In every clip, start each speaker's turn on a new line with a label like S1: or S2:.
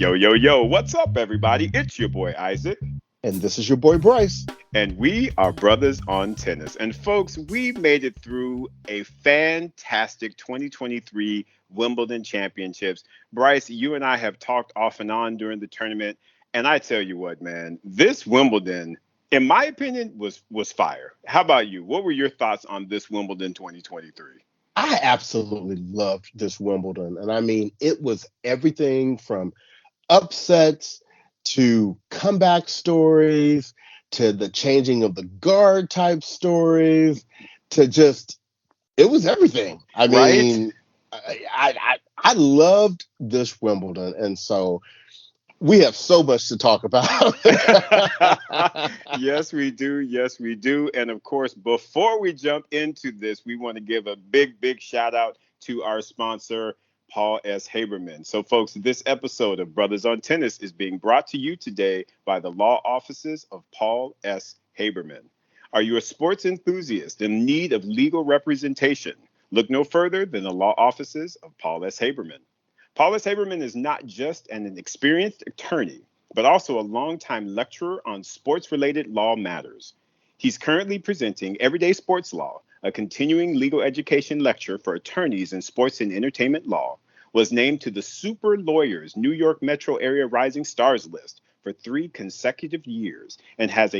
S1: Yo, yo, yo, what's up, everybody? It's your boy Isaac,
S2: And this is your boy Bryce.
S1: and we are Brothers on Tennis. And folks, we made it through a fantastic 2023 Wimbledon Championships. Bryce, you and I have talked off and on during the tournament, and I tell you what, man, this Wimbledon, in my opinion, was fire. How about you? What were your thoughts on this Wimbledon 2023?
S2: I absolutely loved this Wimbledon. And I mean, it was everything from upsets to comeback stories to the changing of the guard type stories to just, it was everything. I
S1: Right?
S2: mean, I loved this Wimbledon. And so we have so much to talk about.
S1: Yes, we do. Yes, we do. And of course, before we jump into this, we want to give a big, big shout out to our sponsor, Paul S. Haberman. So, folks, this episode of Brothers on Tennis is being brought to you today by the law offices of Paul S. Haberman. Are you a sports enthusiast in need of legal representation? Look no further than the law offices of Paul S. Haberman. Paul S. Haberman is not just an experienced attorney, but also a longtime lecturer on sports related law matters. He's currently presenting Everyday Sports Law, a continuing legal education lecture for attorneys in sports and entertainment law, was named to the Super Lawyers New York Metro Area Rising Stars list for 3 consecutive years and has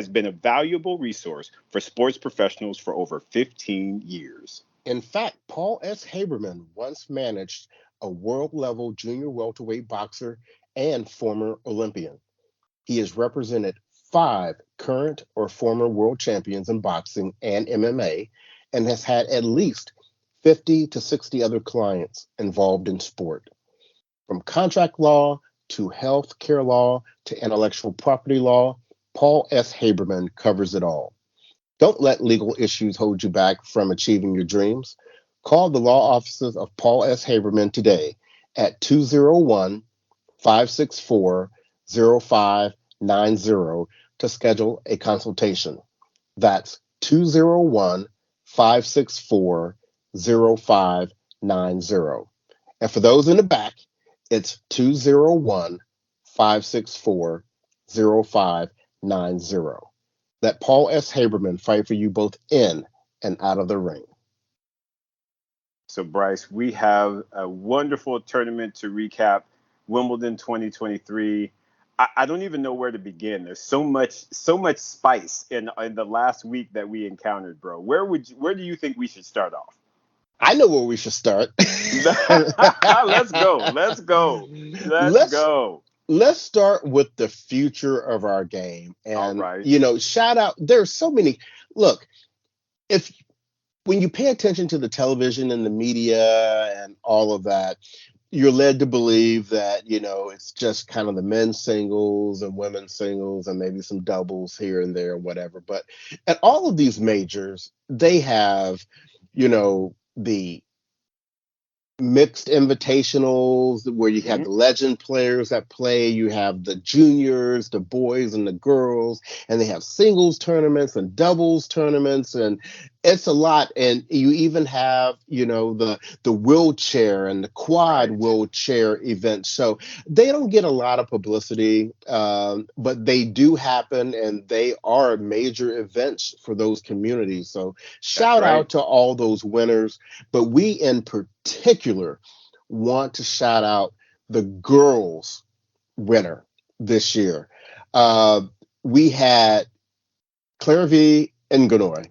S1: been a valuable resource for sports professionals for over 15 years.
S2: In fact, Paul S. Haberman once managed a world level junior welterweight boxer and former Olympian. He has represented 5 current or former world champions in boxing and MMA and has had at least 50 to 60 other clients involved in sport. From contract law to health care law to intellectual property law, Paul S. Haberman covers it all. Don't let legal issues hold you back from achieving your dreams. Call the law offices of Paul S. Haberman today at 201 564 0590 to schedule a consultation. That's 201 564 0590. And for those in the back, it's 201 564 0590. Let Paul S. Haberman fight for you both in and out of the ring.
S1: So, Bryce, we have a wonderful tournament to recap. Wimbledon 2023. I don't even know where to begin. There's so much spice in the last week that we encountered, bro. Where do you think we should start off?
S2: I know where we should start.
S1: Let's go. Let's go. Let's
S2: let's
S1: go.
S2: let's start with the future of our game.
S1: All
S2: And
S1: right.
S2: shout out. There's so many. Look, if when you pay attention to the television and the media and all of that, you're led to believe that, it's just kind of the men's singles and women's singles and maybe some doubles here and there, whatever. But at all of these majors, they have, the mixed invitationals where you have
S1: Mhm.
S2: the legend players that play, you have the juniors, the boys and the girls, and they have singles tournaments and doubles tournaments, and it's a lot. And you even have the wheelchair and the quad
S1: Right.
S2: wheelchair events, so they don't get a lot of publicity, but they do happen and they are major events for those communities. So
S1: That's
S2: shout
S1: right.
S2: out to all those winners, but we in particular want to shout out the girls winner this year. Uh, we had Clervie Ngounoue,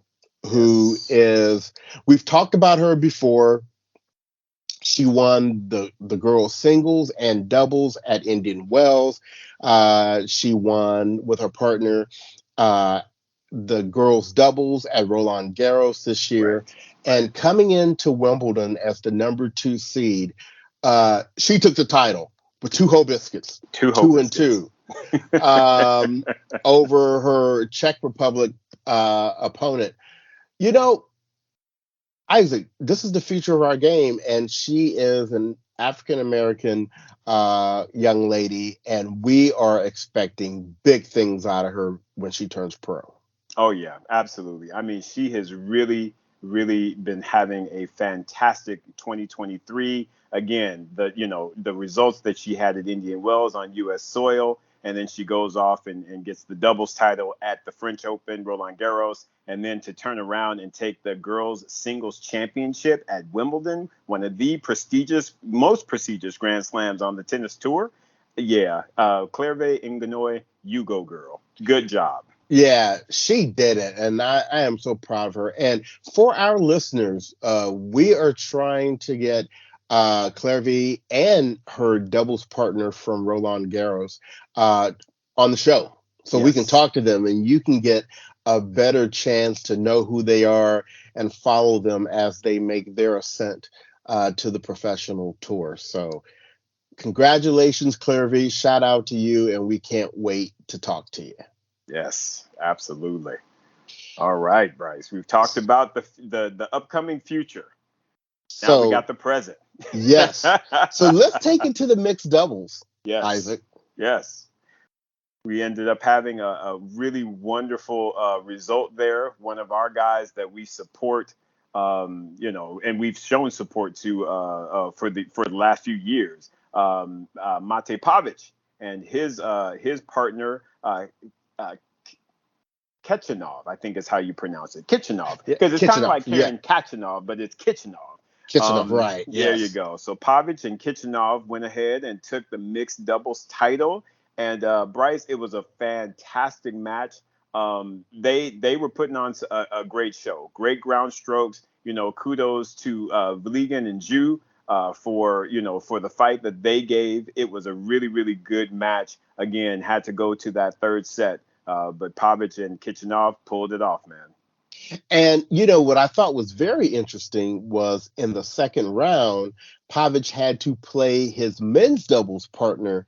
S2: who
S1: Yes.
S2: is, we've talked about her before. She won the girls singles and doubles at Indian Wells. She won with her partner uh, the girls doubles at Roland Garros this year.
S1: Right. Right.
S2: And coming into Wimbledon as the number 2 seed, she took the title with two whole biscuits,
S1: Two whole
S2: 2-2,
S1: biscuits.
S2: um, over her Czech Republic opponent. You know, Isaac, this is the future of our game, and she is an African American young lady, and we are expecting big things out of her when she turns pro.
S1: Oh yeah, absolutely. I mean, she has really really been having a fantastic 2023. Again, the results that she had at Indian Wells on U.S. soil, and then she goes off and gets the doubles title at the French Open, Roland Garros, and then to turn around and take the girls singles championship at Wimbledon, one of the most prestigious Grand Slams on the tennis tour. Yeah, Clervie Ngounoue, you go, girl. Good job.
S2: Yeah, she did it, and I am so proud of her. And for our listeners, we are trying to get Clervie and her doubles partner from Roland Garros on the show, so we can
S1: Yes.
S2: talk to them, and you can get a better chance to know who they are and follow them as they make their ascent to the professional tour. So, congratulations, Clervie! Shout out to you, and we can't wait to talk to you.
S1: Yes, absolutely. All right, Bryce. We've talked about the upcoming future. Now we
S2: So,
S1: got the present.
S2: yes. So let's take it to the mixed doubles,
S1: Yes.
S2: Isaac.
S1: Yes. We ended up having a really wonderful result there. One of our guys that we support, and we've shown support to for the last few years, Mate Pavic and his partner. Uh, Kichinov, I think is how you pronounce it. Kichinov,
S2: Yeah,
S1: because it's kind of
S2: Kitchenov.
S1: like
S2: Yeah,
S1: Karen Kachanov, but it's Kichinov.
S2: Kitchenov, right.
S1: There you
S2: Yes.
S1: go. So Pavic and Kichinov went ahead and took the mixed doubles title. And Bryce, it was a fantastic match. They were putting on a great show, great ground strokes. Kudos to Vliegen and Zhu for the fight that they gave. It was a really, really good match. Again, had to go to that third set. But Pavic and Kichinov pulled it off, man.
S2: And what I thought was very interesting was in the second round, Pavic had to play his men's doubles partner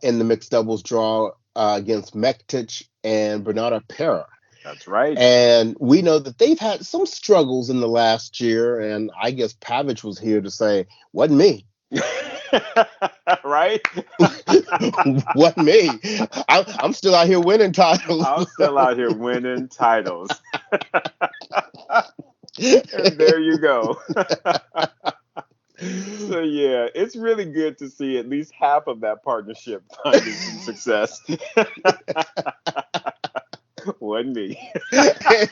S2: in the mixed doubles draw against Mektic and Bernardo Pera.
S1: That's right.
S2: And we know that they've had some struggles in the last year, and I guess Pavic was here to say, wasn't me.
S1: Right?
S2: Wasn't me. I'm still out here winning titles.
S1: I'm still out here winning titles. And there you go. So yeah, it's really good to see at least half of that partnership finding some success. Wasn't me.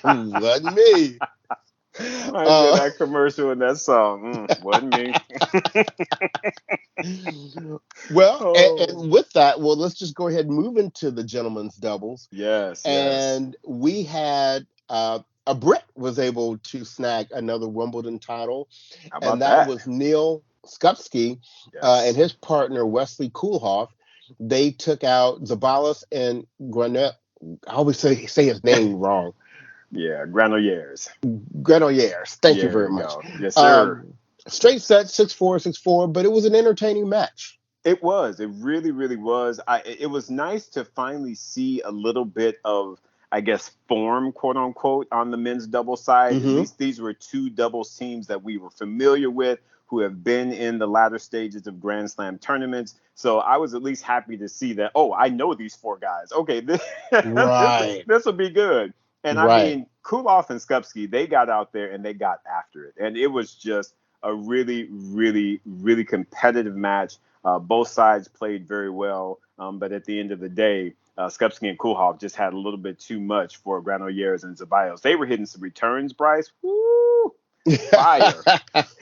S2: Wasn't me.
S1: I did that commercial and that song. Wasn't me.
S2: Well,
S1: Oh.
S2: and with that, let's just go ahead and move into the gentleman's doubles.
S1: Yes, yes.
S2: And we had a Brit was able to snag another Wimbledon title,
S1: How about
S2: and that
S1: that?
S2: was Neil Skupski
S1: Yes.
S2: and his partner Wesley Koolhof. They took out Zabalas and Granette. I always say his name wrong.
S1: Yeah, Granollers.
S2: Granollers. Thank you
S1: There
S2: very
S1: we
S2: much.
S1: go. Yes, sir.
S2: Straight set 6-4, 6-4, but it was an entertaining match.
S1: It was. It really, really was. It was nice to finally see a little bit of, I guess, form, quote unquote, on the men's double side. At least these were two doubles teams that we were familiar with, who have been in the latter stages of Grand Slam tournaments. So I was at least happy to see that. Oh, I know these four guys. Okay,
S2: Right.
S1: this will be good. And I
S2: Right.
S1: mean, Kulov and Skupski, they got out there and they got after it, and it was just a really, really, really competitive match. Both sides played very well, but at the end of the day, Skupski and Kulhoff just had a little bit too much for Granollers and Zabayos. They were hitting some returns, Bryce. Woo! Fire.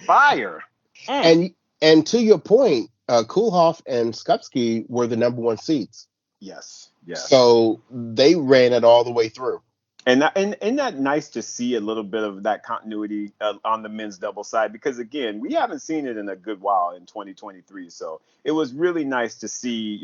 S1: Fire.
S2: And to your point, Kulhoff and Skupski were the number one seeds.
S1: Yes. Yes.
S2: So they ran it all the way through.
S1: And that nice to see a little bit of that continuity on the men's double side, because again, we haven't seen it in a good while in 2023. So it was really nice to see,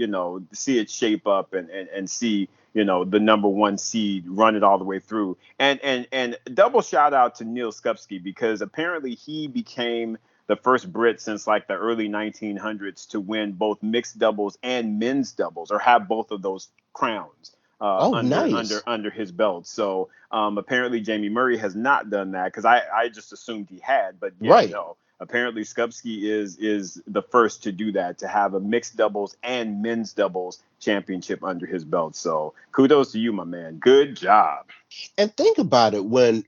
S1: see it shape up and see, the number one seed run it all the way through. And double shout out to Neil Skupski, because apparently he became the first Brit since like the early 1900s to win both mixed doubles and men's doubles, or have both of those crowns.
S2: Oh,
S1: under
S2: nice.
S1: under his belt. So apparently Jamie Murray has not done that, because I just assumed he had, but yeah,
S2: Right.
S1: no. Apparently Skupski is the first to do that, to have a mixed doubles and men's doubles championship under his belt. So kudos to you, my man. Good job.
S2: And think about it, when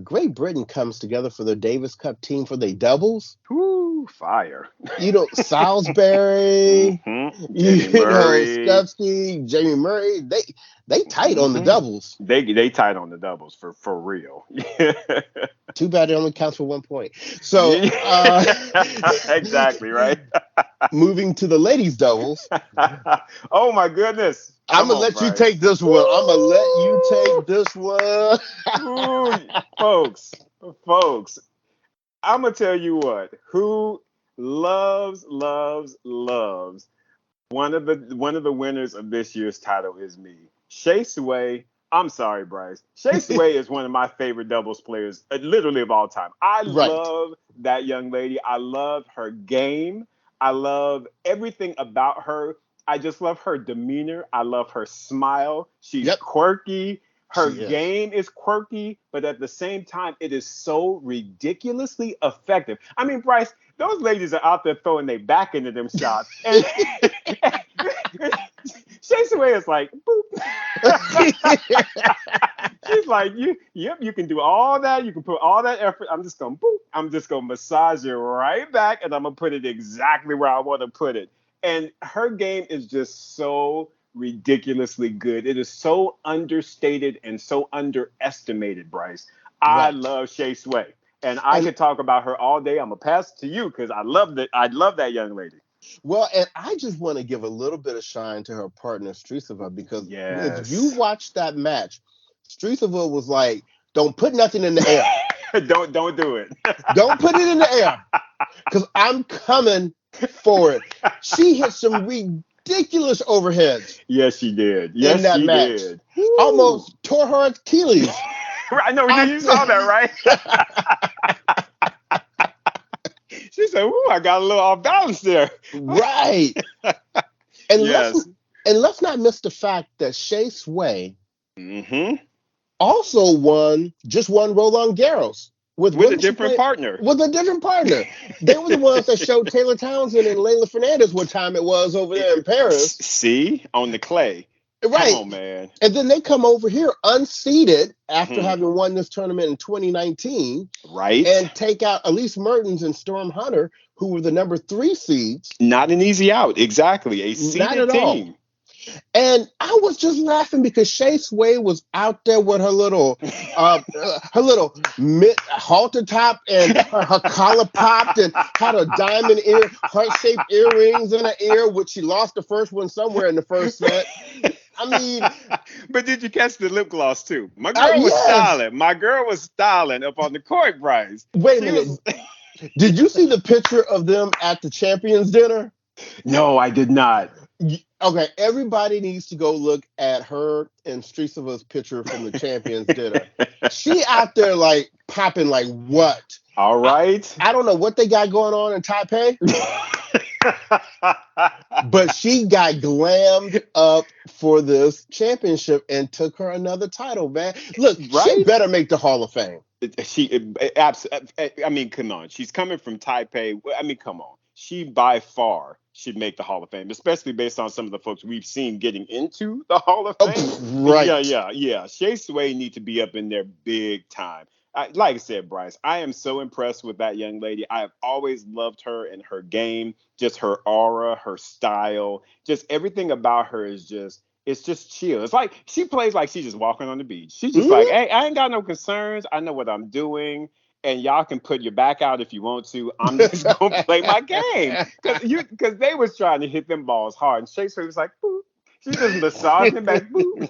S2: Great Britain comes together for the Davis Cup team for their doubles,
S1: Whoo, fire.
S2: Salisbury,
S1: Jamie Murray.
S2: Skupski, Jamie Murray, they tight on the
S1: hmm
S2: doubles.
S1: They tied on the doubles for real.
S2: Too bad it only counts for 1 point. So,
S1: Exactly, right.
S2: moving to the ladies doubles,
S1: Oh my goodness.
S2: I'm
S1: Come
S2: gonna
S1: on,
S2: let you
S1: Bryce.
S2: take this one. I'm gonna let you take this one.
S1: Ooh, folks, I'm gonna tell you what. Who loves one of the winners of this year's title is me. Shea Sway. I'm sorry, Bryce. Shea Sway is one of my favorite doubles players, literally of all time. I
S2: Right.
S1: love that young lady. I love her game. I love everything about her. I just love her demeanor. I love her smile. She's
S2: Yep,
S1: quirky. Her
S2: she is.
S1: game is quirky, but at the same time, it is so ridiculously effective. I mean, Bryce, those ladies are out there throwing their back into them shots. And Shea Sway is like, boop. She's like, you can do all that. You can put all that effort. I'm just gonna boop. I'm just gonna massage it right back, and I'm gonna put it exactly where I want to put it. And her game is just so ridiculously good. It is so understated and so underestimated, Bryce. I
S2: Right.
S1: love Shea Sway, and I
S2: And
S1: could talk about her all day. I'm gonna pass it to you because I love that. I love that young lady.
S2: and I just want to give a little bit of shine to her partner Strisova, because if you
S1: Yes.
S2: watch that match, Strisova was like, "Don't put nothing in the air.
S1: Don't do it.
S2: Don't put it in the air, because I'm coming for it." She hit some ridiculous overheads
S1: Yes, she did.
S2: in
S1: Yes,
S2: that
S1: she
S2: match.
S1: did. Woo.
S2: Almost tore her Achilles.
S1: I know you
S2: After,
S1: saw that, right? She said, "Ooh, I got a little off balance there."
S2: right. And
S1: Yes.
S2: let's not miss the fact that Shea Sway
S1: hmm
S2: also won Roland Garros with
S1: With a
S2: women. She
S1: different
S2: played
S1: partner.
S2: with a different partner. They were the ones that showed Taylor Townsend and Layla Fernandez what time it was over there in Paris.
S1: See, on the clay. Come
S2: Right.
S1: on, man.
S2: And then they come over here unseeded after
S1: hmm
S2: having won this tournament in 2019
S1: Right.
S2: and take out Elise Mertens and Storm Hunter, who were the number 3 seeds.
S1: Not an easy out. Exactly. A
S2: Not
S1: seeded
S2: at all.
S1: team.
S2: And I was just laughing because Shea Sway was out there with her little halter top, and her collar popped, and had a diamond heart-shaped earrings in her ear, which she lost the first one somewhere in the first set. I mean,
S1: But did you catch the lip gloss too? My girl was
S2: yes.
S1: styling. My girl was styling up on the court, Bryce.
S2: Wait a
S1: She was.
S2: minute. Did you see the picture of them at the champions dinner?
S1: No, I did not.
S2: Okay, everybody needs to go look at her and Strisova's picture from the champions dinner. She out there like popping like what?
S1: All right.
S2: I don't know what they got going on in Taipei, but she got glammed up for this championship and took her another title, man. Look, she
S1: Right?
S2: better make the Hall of Fame.
S1: I mean, come on. She's coming from Taipei. I mean, come on. She by far should make the Hall of Fame, especially based on some of the folks we've seen getting into the Hall of
S2: Oh,
S1: Fame. Yeah,
S2: right.
S1: yeah, yeah. Shea Sway need to be up in there big time. Like I said, Bryce, I am so impressed with that young lady. I have always loved her and her game, just her aura, her style, just everything about her is just, it's just chill. It's like she plays like she's just walking on the beach. She's just like,
S2: Mhm.
S1: hey, I ain't got no concerns. I know what I'm doing. And y'all can put your back out if you want to. I'm just gonna play my game. Because they was trying to hit them balls hard. And Shakespeare was like, boop. She just massaged them back, boop.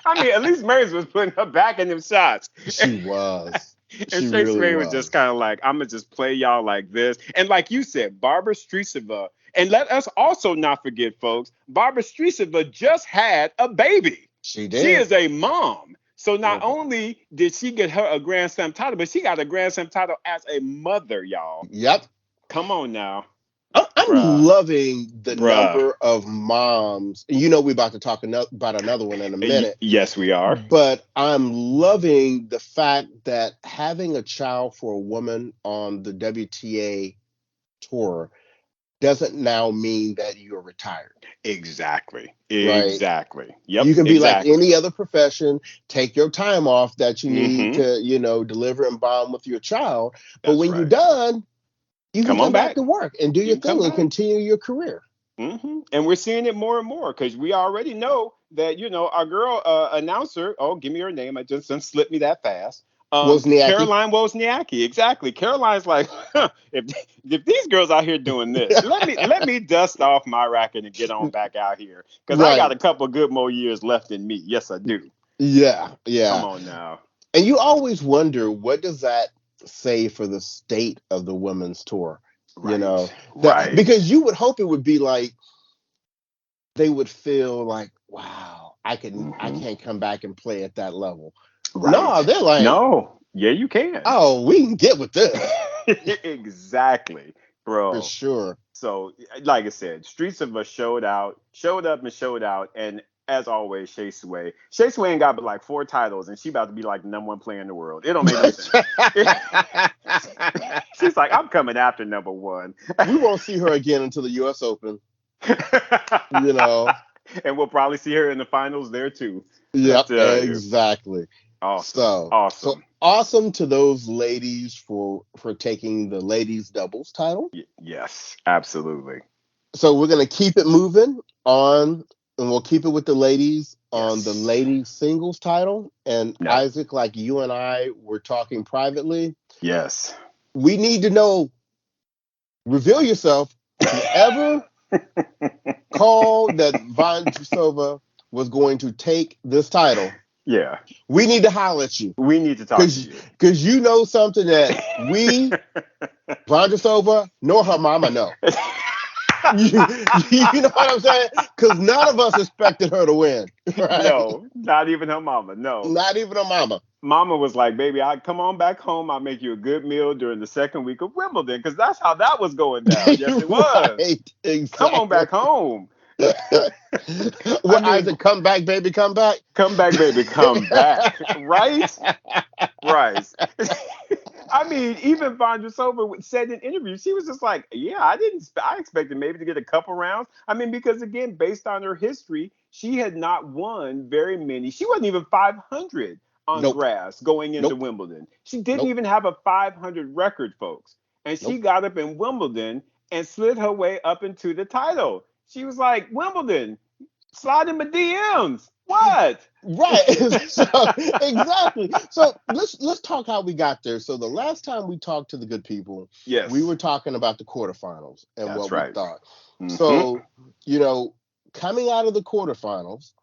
S1: I mean, at least Mary's was putting her back in them shots.
S2: She was.
S1: And
S2: She really
S1: Shakespeare was just
S2: was.
S1: kind of like, I'm gonna just play y'all like this. And like you said, Barbara Streisova, and let us also not forget, folks, Barbara Streisova just had a baby.
S2: She
S1: She
S2: did.
S1: is a mom. So not
S2: Mhm.
S1: only did she get her a Grand Slam title, but she got a Grand Slam title as a mother, y'all.
S2: Yep.
S1: Come on now.
S2: I'm I'm loving the
S1: Bruh.
S2: number of moms. You know, we're about to talk about another one in a minute.
S1: Yes, we are.
S2: But I'm loving the fact that having a child for a woman on the WTA tour doesn't now mean that you're retired.
S1: Exactly.
S2: Right.
S1: Exactly. Yep.
S2: You can be like
S1: exactly.
S2: any other profession, take your time off that you need
S1: Mm-hmm.
S2: to, deliver and bond with your child. But
S1: That's
S2: when you're
S1: right.
S2: done, you can
S1: Come on
S2: come back
S1: back.
S2: to work and do
S1: You
S2: your
S1: can come
S2: thing and
S1: back.
S2: continue your career.
S1: Mm-hmm. And we're seeing it more and more because we already know that, our girl announcer, oh, give me her name. I just didn't slip me that fast.
S2: Wozniacki.
S1: Caroline Wozniacki. Exactly. Caroline's like, if these girls out here doing this, let me dust off my racket and get on back out here because I got
S2: Right.
S1: a couple good more years left in me. Yes, I do.
S2: Yeah.
S1: Come
S2: Yeah.
S1: on now.
S2: And you always wonder, what does that say for the state of the women's tour?
S1: Right.
S2: That
S1: Right.
S2: because you would hope it would be like they would feel like, wow, I
S1: Mm-hmm.
S2: can't come back and play at that level. No,
S1: Right.
S2: they're like,
S1: No. Yeah, you can.
S2: oh, we can get with this
S1: Exactly,
S2: for
S1: bro.
S2: sure.
S1: So, like I said, Streets of us showed up and showed out, and as always, Shea Sway. Shea Sway ain't got but like 4 titles, and she about to be like the number one player in the world. It don't make no sense. She's like, I'm coming after number one.
S2: We won't see her again until the U.S. Open. You know.
S1: And we'll probably see her in the finals there too. I
S2: Yep,
S1: tell you,
S2: exactly.
S1: awesome,
S2: So
S1: awesome.
S2: awesome to those ladies for taking the ladies doubles title.
S1: Yes, absolutely.
S2: So we're gonna keep it moving on, and we'll keep it with the ladies on the
S1: Yes.
S2: ladies singles title. And
S1: No.
S2: Isaac, like you and I were talking privately,
S1: Yes.
S2: we need to know. Reveal yourself. Whoever called that Vondrousova was going to take this title,
S1: Yeah.
S2: we need to holler at you.
S1: We need to talk to you.
S2: Because you know something that we, Vondrousova, nor her mama know. You know what I'm saying? Because none of us expected her to win. Right?
S1: No, not even her mama. No.
S2: Not even her mama.
S1: Mama was like, baby, I come on back home. I'll make you a good meal during the second week of Wimbledon because that's how that was going down. Yes, it was.
S2: Right, exactly.
S1: Come on back home.
S2: Well, Isaac, come back, baby, come back.
S1: Come back, baby, come back. Right? Right. I mean, even Vondrousova said in interviews, she was just like, "Yeah, I expected maybe to get a couple rounds. I mean, because again, based on her history, she had not won very many. She wasn't even 500 on
S2: Nope.
S1: grass going into
S2: Nope.
S1: Wimbledon. She didn't
S2: Nope.
S1: even have a 500 record, folks. And she
S2: Nope.
S1: got up in Wimbledon and slid her way up into the title. She was like, Wimbledon, slide in my DMs. What?
S2: Right. So exactly. So let's talk how we got there. So the last time we talked to the good people,
S1: Yes.
S2: we were talking about the quarterfinals and
S1: That's
S2: what
S1: right.
S2: we thought.
S1: Mm-hmm.
S2: So, coming out of the quarterfinals,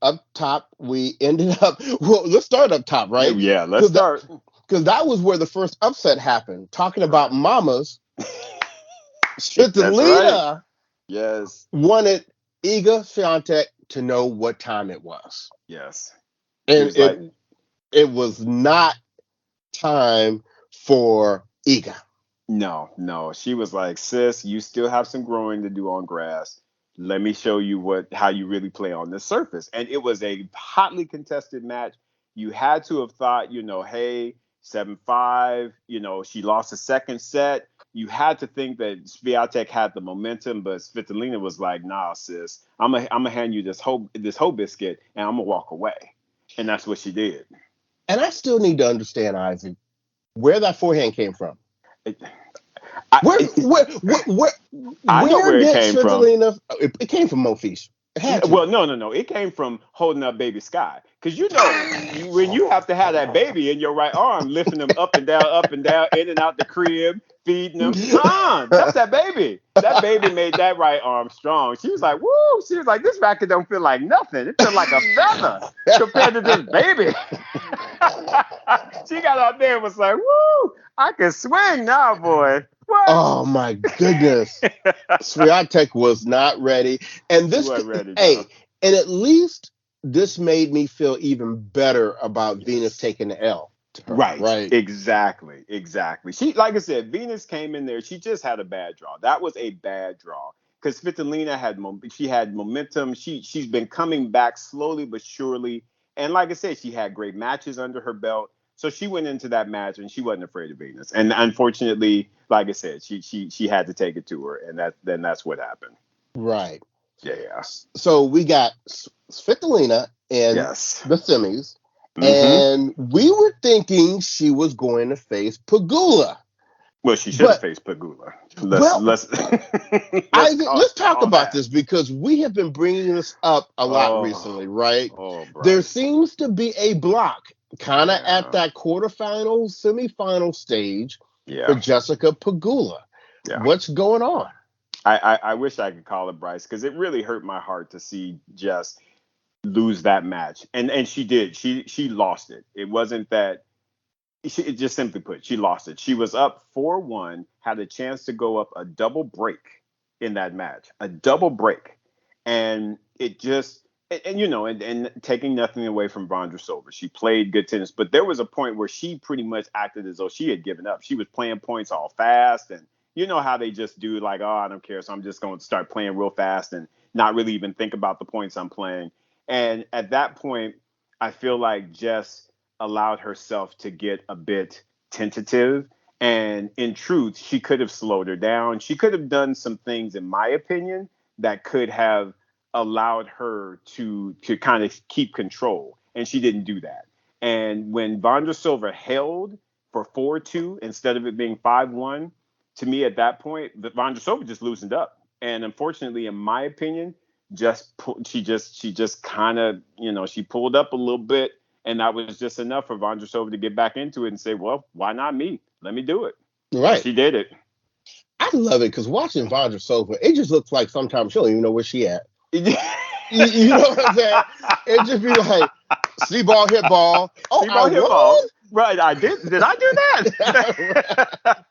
S2: up top, we ended up, well, let's start up top, right?
S1: Yeah, let's start.
S2: Because that was where the first upset happened. Talking about mamas, Svitolina
S1: Yes.
S2: wanted Iga Swiatek to know what time it was.
S1: Yes.
S2: And it was not time for Iga.
S1: No. She was like, sis, you still have some growing to do on grass. Let me show you how you really play on this surface. And it was a hotly contested match. You had to have thought, hey, 7-5, she lost the second set. You had to think that Swiatek had the momentum, but Svitolina was like, nah, sis, I'm gonna hand you this whole biscuit and I'm gonna walk away. And that's what she did.
S2: And I still need to understand, Isaac, where that forehand came from.
S1: I know
S2: Where
S1: where it
S2: did
S1: came from.
S2: Svitolina? It came from Monfils. It had to.
S1: Well, no. It came from holding up baby Sky. Because when you have to have that baby in your right arm, lifting them up and down, in and out the crib, feeding them. That's that baby. That baby made that right arm strong. She was like, woo. She was like, this racket don't feel like nothing. It feels like a feather compared to this baby. She got out there and was like, woo, I can swing now, boy. What?
S2: Oh my goodness. Swiatek was not ready. And this
S1: ready,
S2: and at least this made me feel even better about Venus taking the L.
S1: Right.
S2: Right.
S1: Exactly. She, like I said, Venus came in there. She just had a bad draw. That was a bad draw because Svitolina she had momentum. She's been coming back slowly but surely. And like I said, she had great matches under her belt. So she went into that match and she wasn't afraid of Venus. And unfortunately, like I said, she had to take it to her, and that's what happened.
S2: Right.
S1: Yeah.
S2: So we got Svitolina in
S1: Yes.
S2: the semis,
S1: Mm-hmm.
S2: and we were thinking she was going to face Pegula.
S1: Well, she should have
S2: But
S1: faced Pegula. Let's
S2: well,
S1: let's
S2: let's talk
S1: call
S2: about
S1: that.
S2: this because we have been bringing this up a lot
S1: Oh,
S2: recently, right?
S1: oh,
S2: There
S1: Bryce.
S2: seems to be a block kind of at
S1: Yeah,
S2: that quarterfinal, semifinal stage for
S1: yeah,
S2: Jessica Pegula.
S1: yeah.
S2: What's going on?
S1: I wish I could call it Bryce because it really hurt my heart to see Jess lose that match, and she did. She lost it. It wasn't that. It just simply put, she lost it. She was up 4-1, had a chance to go up a double break in that match, a double break, and it just and you know, and taking nothing away from Vondrousova, she played good tennis, but there was a point where she pretty much acted as though she had given up. She was playing points all fast, and you know how they just do, like, oh, I don't care, so I'm just going to start playing real fast and not really even think about the points I'm playing. And at that point, I feel like Jess allowed herself to get a bit tentative. And in truth, she could have slowed her down. She could have done some things, in my opinion, that could have allowed her to kind of keep control. And she didn't do that. And when Vondrousova held for 4-2 instead of it being 5-1, to me at that point, Vondrousova just loosened up. And unfortunately, in my opinion, she just kind of, she pulled up a little bit, and that was just enough for Vondrousova to get back into it and say, well, why not me? Let me do it. And
S2: Right.
S1: she did it.
S2: I love it because watching Vondrousova, it just looks like sometimes she don't even know where she at.
S1: See
S2: You know what I'm saying? It just be like, see ball, hit ball. Oh, I
S1: ball, hit ball.
S2: won?
S1: Right, I did. Did I do that?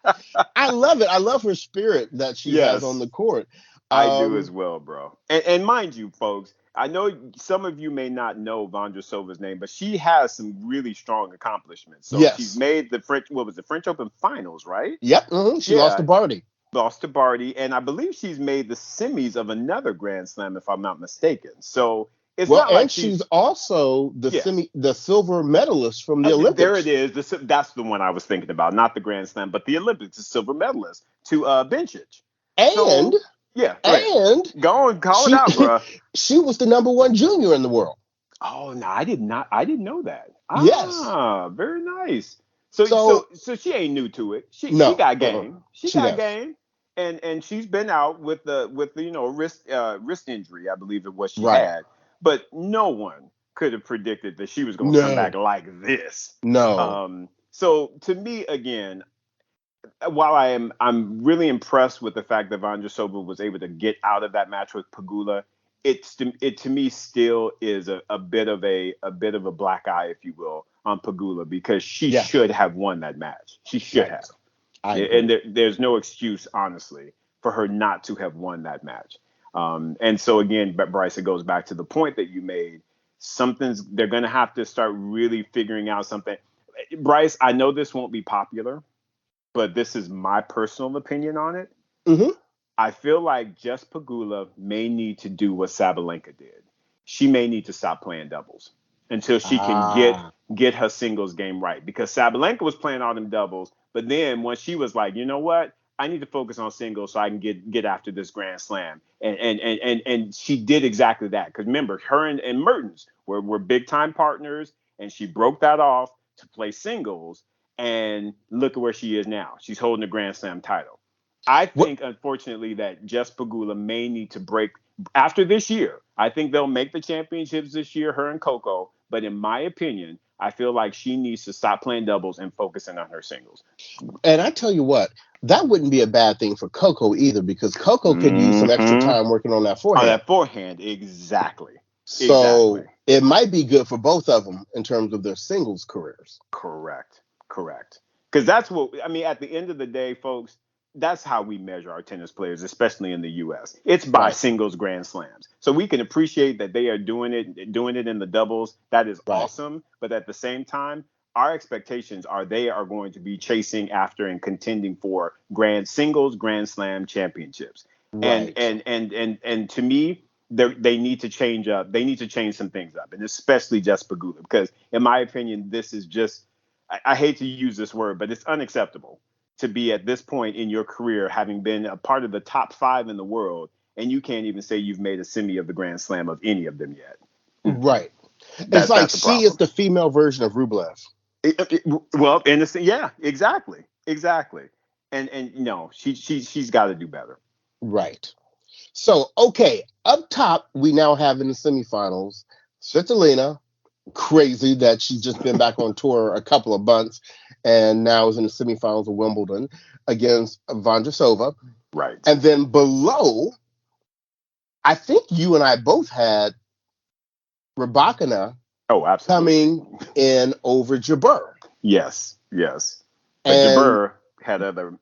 S2: I love it. I love her spirit that she has on
S1: Yes,
S2: the court.
S1: I do as
S2: Um,
S1: well, bro. And mind you, folks, I know some of you may not know Vondrousova's name, but she has some really strong accomplishments. So she's
S2: yes.
S1: made the French Open finals, right?
S2: Yep. She lost to
S1: Yeah,
S2: Barty.
S1: lost to Barty, and I believe she's made the semis of another Grand Slam, if I'm not mistaken. So it's
S2: Well,
S1: not like
S2: and she's
S1: she's
S2: also
S1: yes.
S2: the silver medalist from the
S1: There it
S2: Olympics.
S1: is. That's the one I was thinking about, not the Grand Slam, but the Olympics, the silver medalist to Bencic.
S2: And
S1: So yeah, go ahead.
S2: and
S1: Go on, call it
S2: she
S1: out, bro.
S2: she was the number one junior in the world.
S1: Oh no, I did not. I didn't know that.
S2: Yes.
S1: Ah, very nice. So
S2: So
S1: so so she ain't new to it. She
S2: no,
S1: got game. She
S2: she
S1: got
S2: does.
S1: game, and she's been out with the wrist injury, I believe it was she
S2: Right.
S1: had. But no one could have predicted that she was going to come back
S2: No,
S1: like this.
S2: no.
S1: So to me, again, while I'm really impressed with the fact that Vondrousova was able to get out of that match with Pegula, it to me still is a bit of a black eye, if you will, on Pegula because she
S2: Yes.
S1: should have won that match. She should have,
S2: Yes. I
S1: and
S2: agree.
S1: there's no excuse, honestly, for her not to have won that match. And so again, but Bryce, it goes back to the point that you made. They're going to have to start really figuring out something. Bryce, I know this won't be popular, but this is my personal opinion on it.
S2: Hmm.
S1: I feel like Jess Pegula may need to do what Sabalenka did. She may need to stop playing doubles until she can
S2: Ah,
S1: get her singles game right. Because Sabalenka was playing all them doubles, but then when she was like, you know what, I need to focus on singles so I can get after this Grand Slam, and she did exactly that. Because remember, her and Mertens were big time partners, and she broke that off to play singles. And look at where she is now. She's holding the Grand Slam title. I
S2: what?
S1: think, unfortunately, that Jess Pegula may need to break after this year. I think they'll make the championships this year, her and Coco. But in my opinion, I feel like she needs to stop playing doubles and focusing on her singles.
S2: And I tell you what, that wouldn't be a bad thing for Coco either because Coco could use some extra
S1: Mm-hmm.
S2: time working on that
S1: On
S2: forehand.
S1: that forehand, exactly. Exactly.
S2: So it might be good for both of them in terms of their singles careers.
S1: Correct. Correct. Because that's what I mean. At the end of the day, folks, that's how we measure our tennis players, especially in the U.S. It's by
S2: Right.
S1: singles Grand Slams. So we can appreciate that they are doing it in the doubles. That is
S2: Right.
S1: awesome. But at the same time, our expectations are they are going to be chasing after and contending for grand singles, grand slam championships. And
S2: Right.
S1: and to me, they need to change up. They need to change some things up, and especially Jess Pegula, because in my opinion, this is just I hate to use this word, but it's unacceptable to be at this point in your career having been a part of the top 5 in the world, and you can't even say you've made a semi of the Grand Slam of any of them yet.
S2: Right. It's like
S1: That's a
S2: she is
S1: problem.
S2: the female version of Rublev.
S1: Well, innocent, yeah, exactly, exactly. And no, she's got to do better.
S2: Right. So, okay, up top, we now have in the semifinals Svitolina, crazy that she's just been back on tour a couple of months and now is in the semifinals of Wimbledon against Vondrousova.
S1: Right.
S2: And then below, I think you and I both had Rybakina
S1: Oh, absolutely.
S2: coming in over Jabeur.
S1: Yes, yes. But
S2: And
S1: Jabeur had other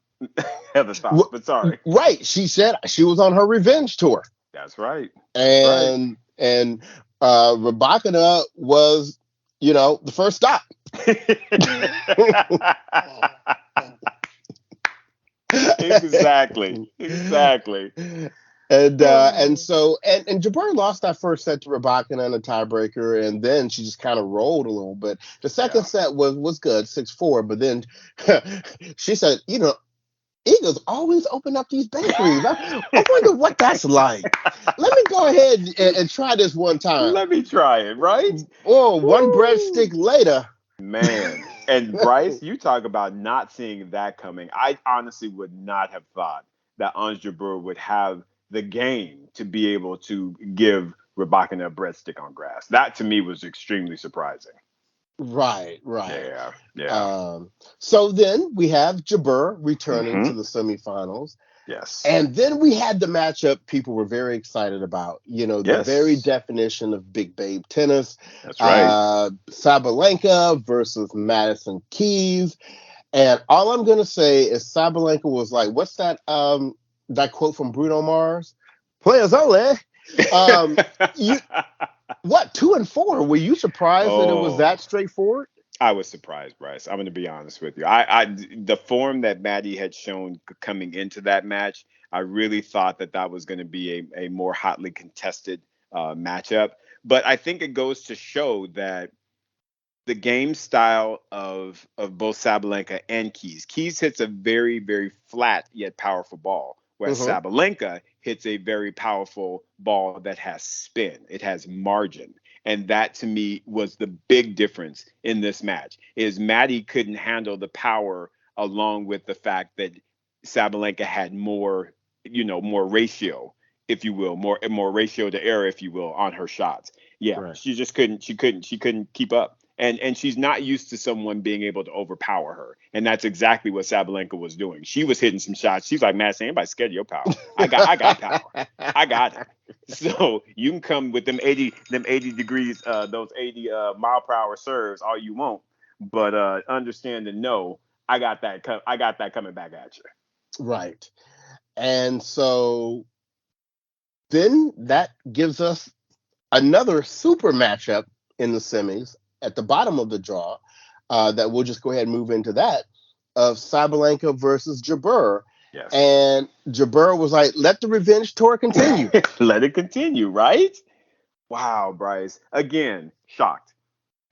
S1: other thoughts. But sorry.
S2: right, she said she was on her revenge tour.
S1: That's right. That's right.
S2: And Rybakina was, the first stop.
S1: Exactly. Exactly.
S2: And Jabeur lost that first set to Rybakina in a tiebreaker, and then she just kind of rolled a little bit. The second
S1: Yeah.
S2: set was good, 6-4, but then she said, Eagles always open up these bakeries. I wonder what that's like. Let me go ahead and try this one time.
S1: Let me try it, right?
S2: Oh, one
S1: Woo!
S2: breadstick later.
S1: Man. And Bryce, you talk about not seeing that coming. I honestly would not have thought that Ons Jabeur would have the game to be able to give Rybakina a breadstick on grass. That to me was extremely surprising.
S2: Right, right.
S1: Yeah, yeah.
S2: So then we have Jabeur returning
S1: Mm-hmm.
S2: to the semifinals.
S1: Yes.
S2: And then we had the matchup people were very excited about, the very
S1: Yes.
S2: definition of big babe tennis.
S1: That's right.
S2: Sabalenka versus Madison Keys. And all I'm going to say is Sabalenka was like, what's that quote from Bruno Mars? Players only. You 2-4? Were you surprised that it was
S1: Oh,
S2: that straightforward?
S1: I was surprised, Bryce. I'm going to be honest with you. The form that Maddie had shown coming into that match, I really thought that was going to be a more hotly contested matchup. But I think it goes to show that the game style of both Sabalenka and Keys. Keys hits a very, very flat yet powerful ball, whereas
S2: Mm-hmm.
S1: Sabalenka hits a very powerful ball that has spin. It has margin. And that to me was the big difference in this match is Maddie couldn't handle the power along with the fact that Sabalenka had more, more ratio, if you will, more ratio to error, if you will, on her shots. Yeah,
S2: Right.
S1: she couldn't keep up. And she's not used to someone being able to overpower her. And that's exactly what Sabalenka was doing. She was hitting some shots. She's like, man, anybody scared of your power. I got power. I got it. So you can come with them 80 degrees, those 80 mile per hour serves all you want. But understand and know I got that coming back at you.
S2: Right. And so then that gives us another super matchup in the semis at the bottom of the draw that we'll just go ahead and move into that of Sabalenka versus Jabeur.
S1: Yes.
S2: And Jabeur was like, let the revenge tour continue.
S1: Let it continue, right? Wow, Bryce. Again, shocked.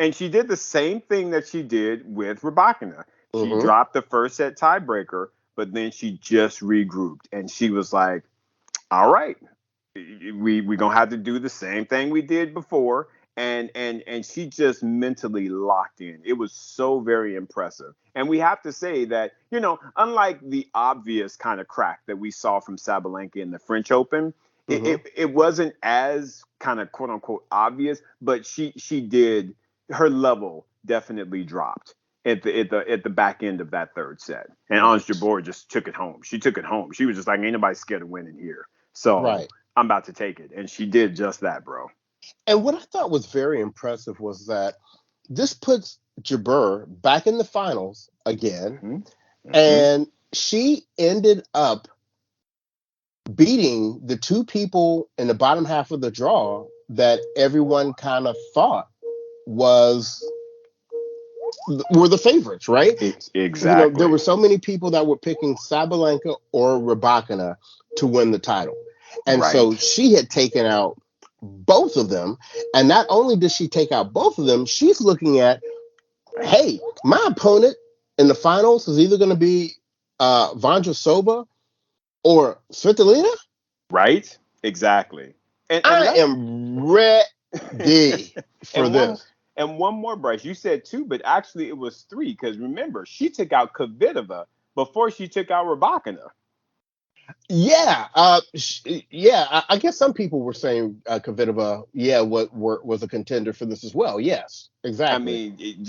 S1: And she did the same thing that she did with Rybakina. She
S2: Mm-hmm.
S1: dropped the first set tiebreaker, but then she just regrouped and she was like, "All right, we gonna have to do the same thing we did before." And she just mentally locked in. It was so very impressive. And we have to say that, unlike the obvious kind of crack that we saw from Sabalenka in the French Open, it,
S2: Mm-hmm.
S1: it, it wasn't as kind of quote unquote obvious, but she did her level definitely dropped at the back end of that third set. And Ons
S2: Right.
S1: Jabeur just took it home. She took it home. She was just like, ain't nobody scared of winning here. So
S2: Right.
S1: I'm about to take it. And she did just that, bro.
S2: And what I thought was very impressive was that this puts Jabeur back in the finals again.
S1: Mm-hmm. Mm-hmm.
S2: And she ended up beating the two people in the bottom half of the draw that everyone kind of thought was were the favorites, right? There
S1: Exactly.
S2: were so many people that were picking Sabalenka or Rybakina to win the title. And so
S1: Right.
S2: she had taken out both of them. And not only did she take out both of them, she's looking at, hey, my opponent in the finals is either going to be Vondrousova or Svitolina.
S1: Right. Exactly. And
S2: I
S1: let's
S2: am ready for
S1: and one
S2: this.
S1: and one more, Bryce. You said two, but actually it was three because remember she took out Kvitova before she took out Rybakina.
S2: Yeah, yeah. I guess some people were saying Kvitova, yeah, was a contender for this as well. Yes,
S1: I
S2: exactly.
S1: mean,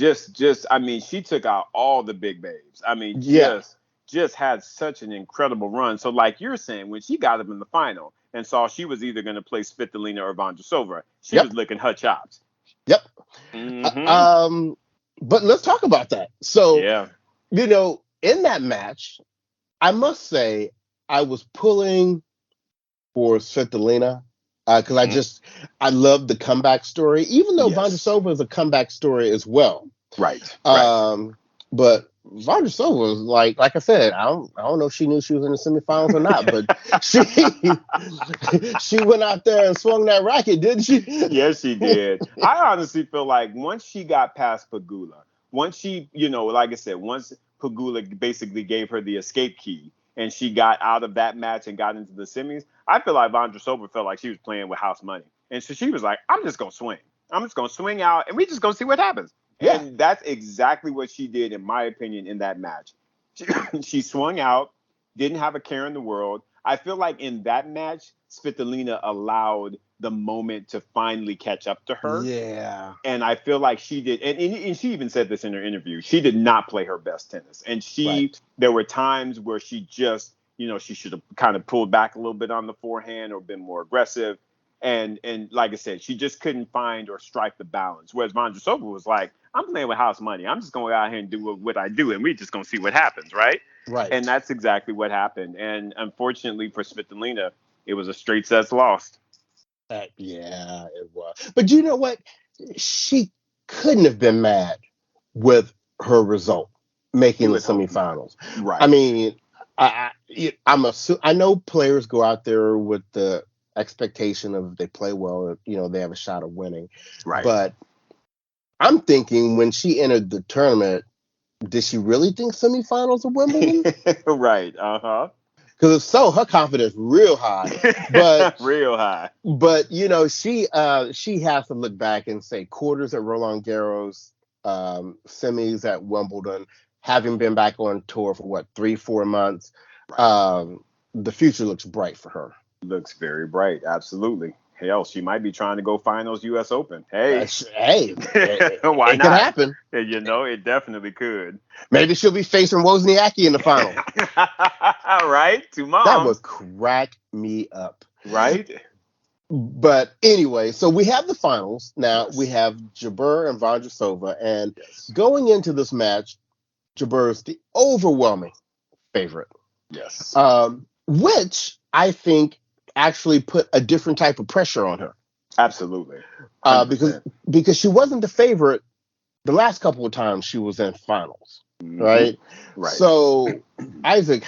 S1: I mean, she took out all the big babes. I mean,
S2: Yeah,
S1: just had such an incredible run. So, like you're saying, when she got up in the final and saw she was either going to play Svitolina or Vondrousova, she was
S2: yep,
S1: licking her chops.
S2: yep. Uh,
S1: Mm-hmm.
S2: um, but let's talk about that. So,
S1: Yeah.
S2: in that match, I must say I was pulling for Svitolina because
S1: Mm-hmm.
S2: I love the comeback story, even though
S1: Yes.
S2: Vondrousova is a comeback story as well.
S1: Right. Right.
S2: But Vondrousova was like I said, I don't know if she knew she was in the semifinals or not, but she she went out there and swung that racket, didn't she?
S1: Yes, she did. I honestly feel like once she got past Pagula, once she, like I said, once Pagula basically gave her the escape key and she got out of that match and got into the semis, I feel like Vondrousova felt like she was playing with house money. And so she was like, I'm just going to swing. I'm just going to swing out and we just going to see what happens.
S2: Yeah,
S1: And that's exactly what she did, in my opinion, in that match. She, she swung out, didn't have a care in the world. I feel like in that match, Svitolina allowed the moment to finally catch up to her.
S2: yeah,
S1: And I feel like she did, and she even said this in her interview. She did not play her best tennis, and
S2: right.
S1: there were times where she just, she should have kind of pulled back a little bit on the forehand or been more aggressive. And like I said, she just couldn't find or strike the balance. Whereas Vondrousova was like, I'm playing with house money. I'm just going to go out here and do what I do, and we just going to see what happens, right? And
S2: Right.
S1: that's exactly what happened. And unfortunately for Svitolina, it was a straight sets lost.
S2: Yeah, it was. But you know what? She couldn't have been mad with her result
S1: You
S2: making the
S1: would hope not.
S2: semifinals. I
S1: Right.
S2: mean, I know players go out there with the expectation of if they play well, they have a shot of winning.
S1: Right.
S2: But I'm thinking when she entered the tournament, did she really think semifinals of Wimbledon?
S1: Right. Uh-huh.
S2: Because if so, her confidence real high. But
S1: Real high.
S2: she has to look back and say quarters at Roland Garros, semis at Wimbledon, having been back on tour for what 3-4 months.
S1: Right.
S2: The future looks bright for her.
S1: Looks very bright. Absolutely. Hell, she might be trying to go finals US Open. Hey.
S2: Hey,
S1: Why
S2: it could
S1: not?
S2: happen.
S1: It definitely could.
S2: Maybe she'll be facing Wozniacki in the final.
S1: Right? Two
S2: That would
S1: moms.
S2: crack me up.
S1: Right?
S2: But anyway, so we have the finals now. We
S1: Yes.
S2: have Jabeur and Vondrousova, and
S1: Yes.
S2: going into this match, Jabeur is the overwhelming favorite,
S1: Yes.
S2: which I think actually put a different type of pressure on her
S1: Absolutely.
S2: because
S1: 100%.
S2: she wasn't the favorite the last couple of times she was in finals,
S1: Mm-hmm.
S2: right?
S1: Right.
S2: So, Isaac,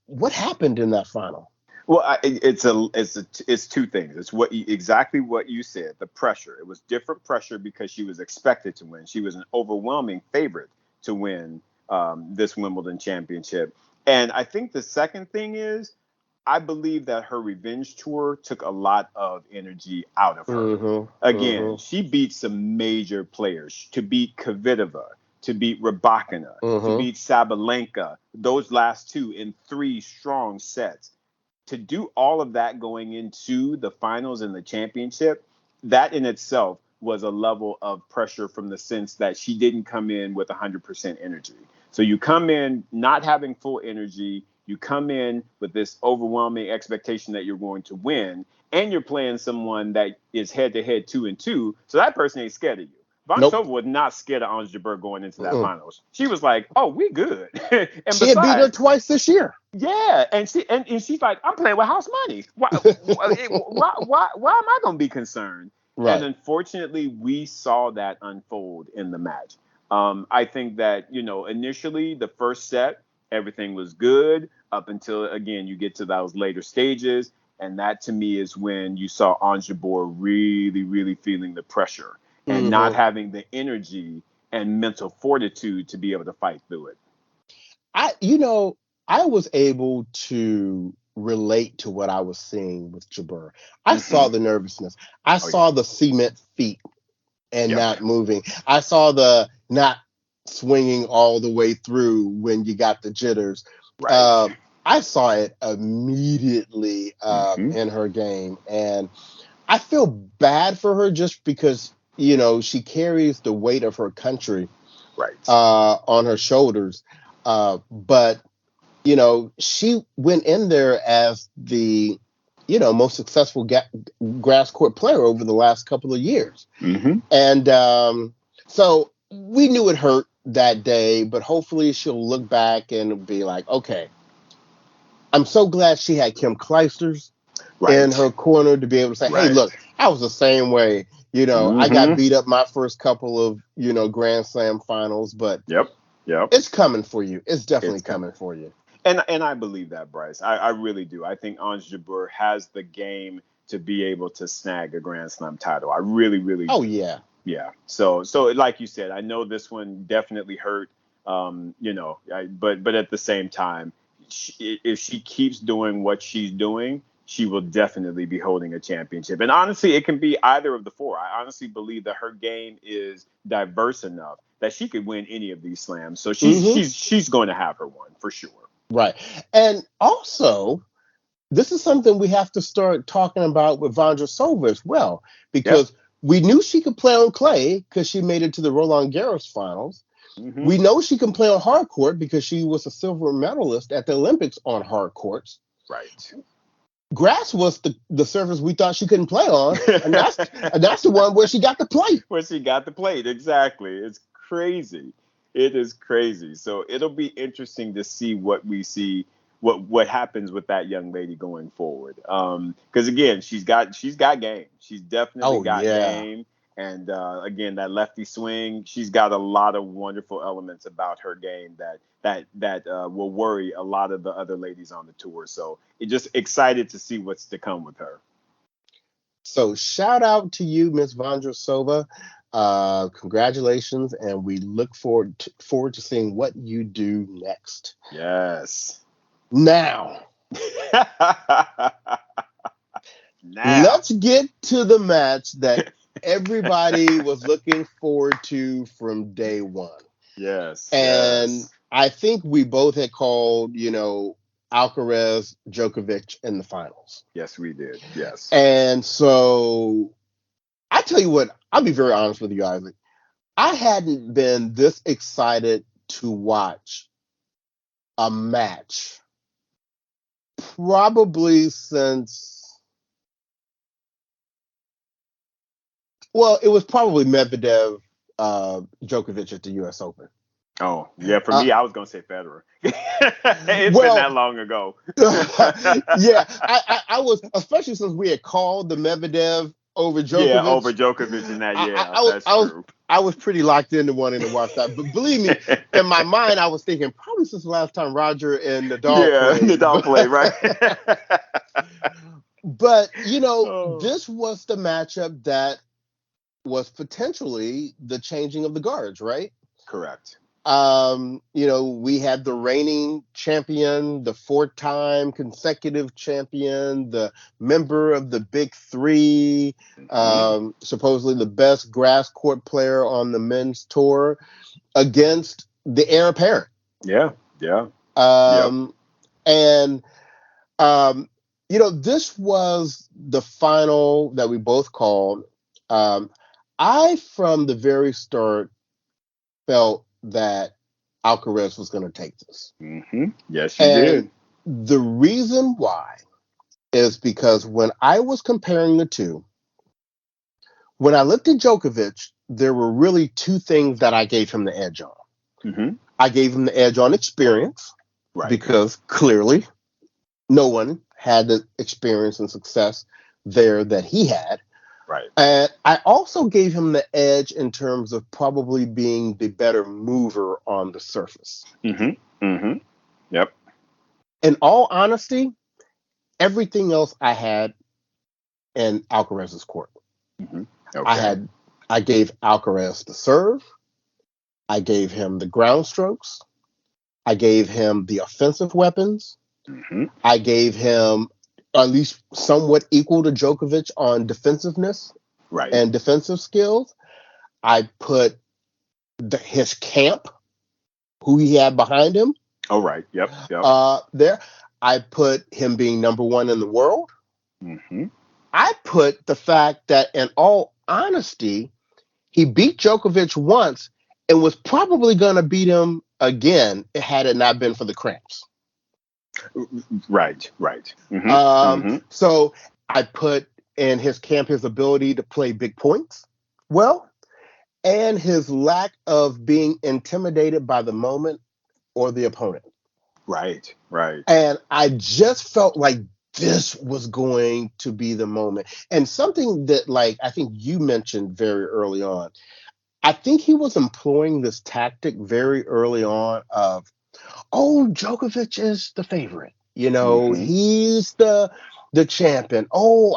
S2: what happened in that final?
S1: Well, it's two things. It's exactly what you said. The pressure. It was different pressure because she was expected to win. She was an overwhelming favorite to win this Wimbledon championship. And I think the second thing is, I believe that her revenge tour took a lot of energy out of her.
S2: Mm-hmm,
S1: Again,
S2: mm-hmm,
S1: she beat some major players. To beat Kvitova, to beat Rybakina, to
S2: mm-hmm.
S1: beat Sabalenka. Those last two in three strong sets, to do all of that going into the finals and the championship, that in itself was a level of pressure from the sense that she didn't come in with 100% energy. So you come in not having full energy, you come in with this overwhelming expectation that you're going to win, and you're playing someone that is head to head 2-2. So that person ain't scared of you.
S2: Nope.
S1: Vondrousova was not scared of Ons Jabeur going into that
S2: Mm-mm.
S1: finals. She was like, "Oh, we good." And
S2: She had beaten her
S1: besides,
S2: twice this year.
S1: yeah, and she's like, I'm playing with house money. Why am I gonna be concerned? And
S2: Right.
S1: unfortunately, we saw that unfold in the match. I think that, initially the first set, everything was good up until, again, you get to those later stages. And that to me is when you saw Ons Jabeur really, really feeling the pressure and not
S2: Mm-hmm.
S1: having the energy and mental fortitude to be able to fight through it.
S2: I was able to relate to what I was seeing with Jabeur. I saw
S1: Mm-hmm.
S2: the nervousness. I
S1: Oh, yeah.
S2: saw the cement feet and
S1: Yep.
S2: not moving. I saw the not swinging all the way through when you got the jitters.
S1: Right.
S2: Uh, I saw it immediately
S1: Mm-hmm.
S2: in her game, and I feel bad for her just because she carries the weight of her country
S1: Right.
S2: on her shoulders. But she went in there as the most successful grass court player over the last couple of years.
S1: Mm-hmm.
S2: And so we knew it hurt that day, but hopefully she'll look back and be like, okay, I'm so glad she had Kim Kleisters in
S1: Right.
S2: her corner to be able to say, hey,
S1: Right.
S2: look, I was the same way. I got
S1: Mm-hmm.
S2: beat up my first couple of, Grand Slam finals, but
S1: Yep. Yep.
S2: it's coming for you. It's definitely
S1: It's
S2: coming
S1: coming.
S2: for you.
S1: And I believe that, Bryce. I really do. I think Ons Jabeur has the game to be able to snag a Grand Slam title. I really, really
S2: Oh,
S1: do.
S2: yeah.
S1: Yeah. So like you said, I know this one definitely hurt. But at the same time, if she keeps doing what she's doing, she will definitely be holding a championship. And honestly, it can be either of the four. I honestly believe that her game is diverse enough that she could win any of these slams. So she's
S2: Mm-hmm.
S1: she's she's going to have her one for sure.
S2: Right. And also, this is something we have to start talking about with Vondrousova as well,
S1: Yep.
S2: because we knew she could play on clay because she made it to the Roland Garros finals.
S1: Hmm.
S2: We know she can play on hard court because she was a silver medalist at the Olympics on hard courts.
S1: Right.
S2: Grass was the surface we thought she couldn't play on, and that's the one where she got to play.
S1: Where she got the plate. Exactly. It's crazy. It is crazy. So it'll be interesting to see what we see, what happens with that young lady going forward. Because again, she's got game. She's definitely
S2: Oh
S1: got
S2: yeah.
S1: game. And again, that lefty swing, she's got a lot of wonderful elements about her game that will worry a lot of the other ladies on the tour. So it just excited to see what's to come with her.
S2: So shout out to you, Miss Vondrousova. Congratulations, and we look forward to seeing what you do next.
S1: Yes.
S2: Now,
S1: Now.
S2: let's get to the match that everybody was looking forward to from day one.
S1: Yes,
S2: And
S1: yes.
S2: I think we both had called, Alcaraz, Djokovic in the finals.
S1: Yes, we did. Yes.
S2: And so I tell you what, I'll be very honest with you, Isaac. I hadn't been this excited to watch a match probably since, well, it was probably Medvedev, Djokovic at the U.S. Open.
S1: Oh, yeah, for
S2: Uh,
S1: me, I was going to say Federer. It's been
S2: well,
S1: that long ago.
S2: yeah, I was, especially since we had called the Medvedev over
S1: Yeah, over
S2: Djokovic.
S1: Djokovic in that.
S2: I, I,
S1: Yeah,
S2: I was,
S1: that's
S2: I was,
S1: true.
S2: I was pretty locked into wanting to watch that. But believe me, in my mind, I was thinking probably since the last time Roger and Nadal
S1: Yeah,
S2: played.
S1: Nadal play, right?
S2: But
S1: Oh,
S2: this was the matchup that was potentially the changing of the guards, right?
S1: correct.
S2: We had the reigning champion, the four-time consecutive champion, the member of the big three,
S1: Hmm.
S2: supposedly the best grass court player on the men's tour against the heir apparent.
S1: Yeah, yeah, yep.
S2: Um, and this was the final that we both called. Um, I, from the very start, felt that Alcaraz was going to take this.
S1: Yes, you
S2: And
S1: did.
S2: the reason why is because when I was comparing the two, when I looked at Djokovic, there were really two things that I gave him the edge on.
S1: Hmm.
S2: I gave him the edge on experience
S1: Right.
S2: because clearly no one had the experience and success there that he had.
S1: Right.
S2: And I also gave him the edge in terms of probably being the better mover on the surface.
S1: Mm-hmm. Mm-hmm. Yep.
S2: In all honesty, everything else I had in Alcaraz's court.
S1: Mm-hmm.
S2: I
S1: Okay.
S2: had I gave Alcaraz the serve, I gave him the ground strokes, I gave him the offensive weapons,
S1: Mm-hmm.
S2: I gave him at least somewhat equal to Djokovic on defensiveness
S1: Right.
S2: and defensive skills. I put his camp, who he had behind him,
S1: Oh, right. Yep. Yep.
S2: there. I put him being number one in the world.
S1: Mm-hmm.
S2: I put the fact that, in all honesty, he beat Djokovic once and was probably going to beat him again had it not been for the cramps.
S1: Right. Right. Mm-hmm. Mm-hmm.
S2: So I put in his camp his ability to play big points well, and his lack of being intimidated by the moment or the opponent.
S1: Right. Right.
S2: And I just felt like this was going to be the moment. And something that, like, I think you mentioned very early on, I think he was employing this tactic very early on of, oh, Djokovic is the favorite.
S1: Mm-hmm.
S2: He's the champion. Oh,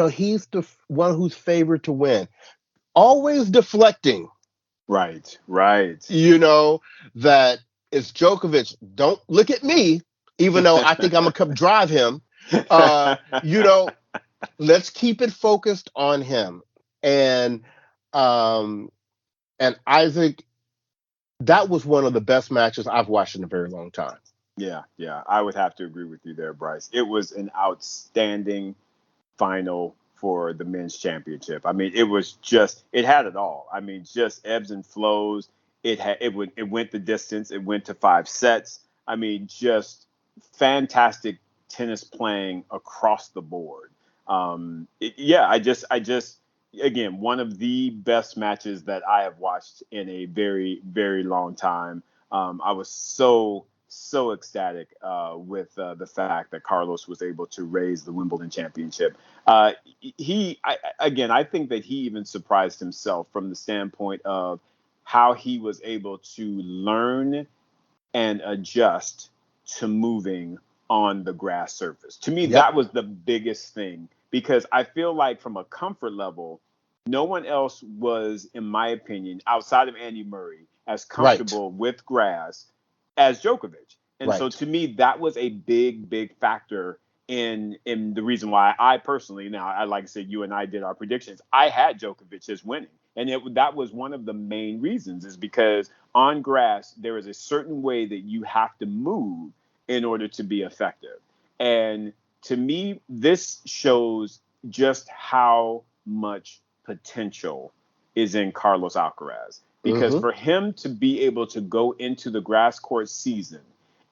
S2: he's the one who's favored to win. Always deflecting,
S1: Right. Right.
S2: that it's Djokovic. Don't look at me, even though I think I'm gonna come drive him. Uh, you know, let's keep it focused on him. And um, and Isaac, that was one of the best matches I've watched in a very long time.
S1: Yeah. Yeah. I would have to agree with you there, Bryce. It was an outstanding final for the men's championship. I mean, it had it all. I mean, just ebbs and flows. It went the distance. It went to 5 sets. I mean, just fantastic tennis playing across the board. Yeah, I just again, one of the best matches that I have watched in a very, very long time. I was so ecstatic with the fact that Carlos was able to raise the Wimbledon championship. Uh, again, I think that he even surprised himself from the standpoint of how he was able to learn and adjust to moving on the grass surface. To me,
S2: Yep.
S1: that was the biggest thing because I feel like from a comfort level, no one else was, in my opinion, outside of Andy Murray, as
S2: Right.
S1: comfortable with grass as Djokovic. And so
S2: Right.
S1: to me, that was a big, big factor in the reason why I personally, now I like I said, you and I did our predictions. I had Djokovic as winning, and that was one of the main reasons is because on grass there is a certain way that you have to move in order to be effective. And to me, this shows just how much potential is in Carlos Alcaraz. Because
S2: Mm-hmm.
S1: for him to be able to go into the grass court season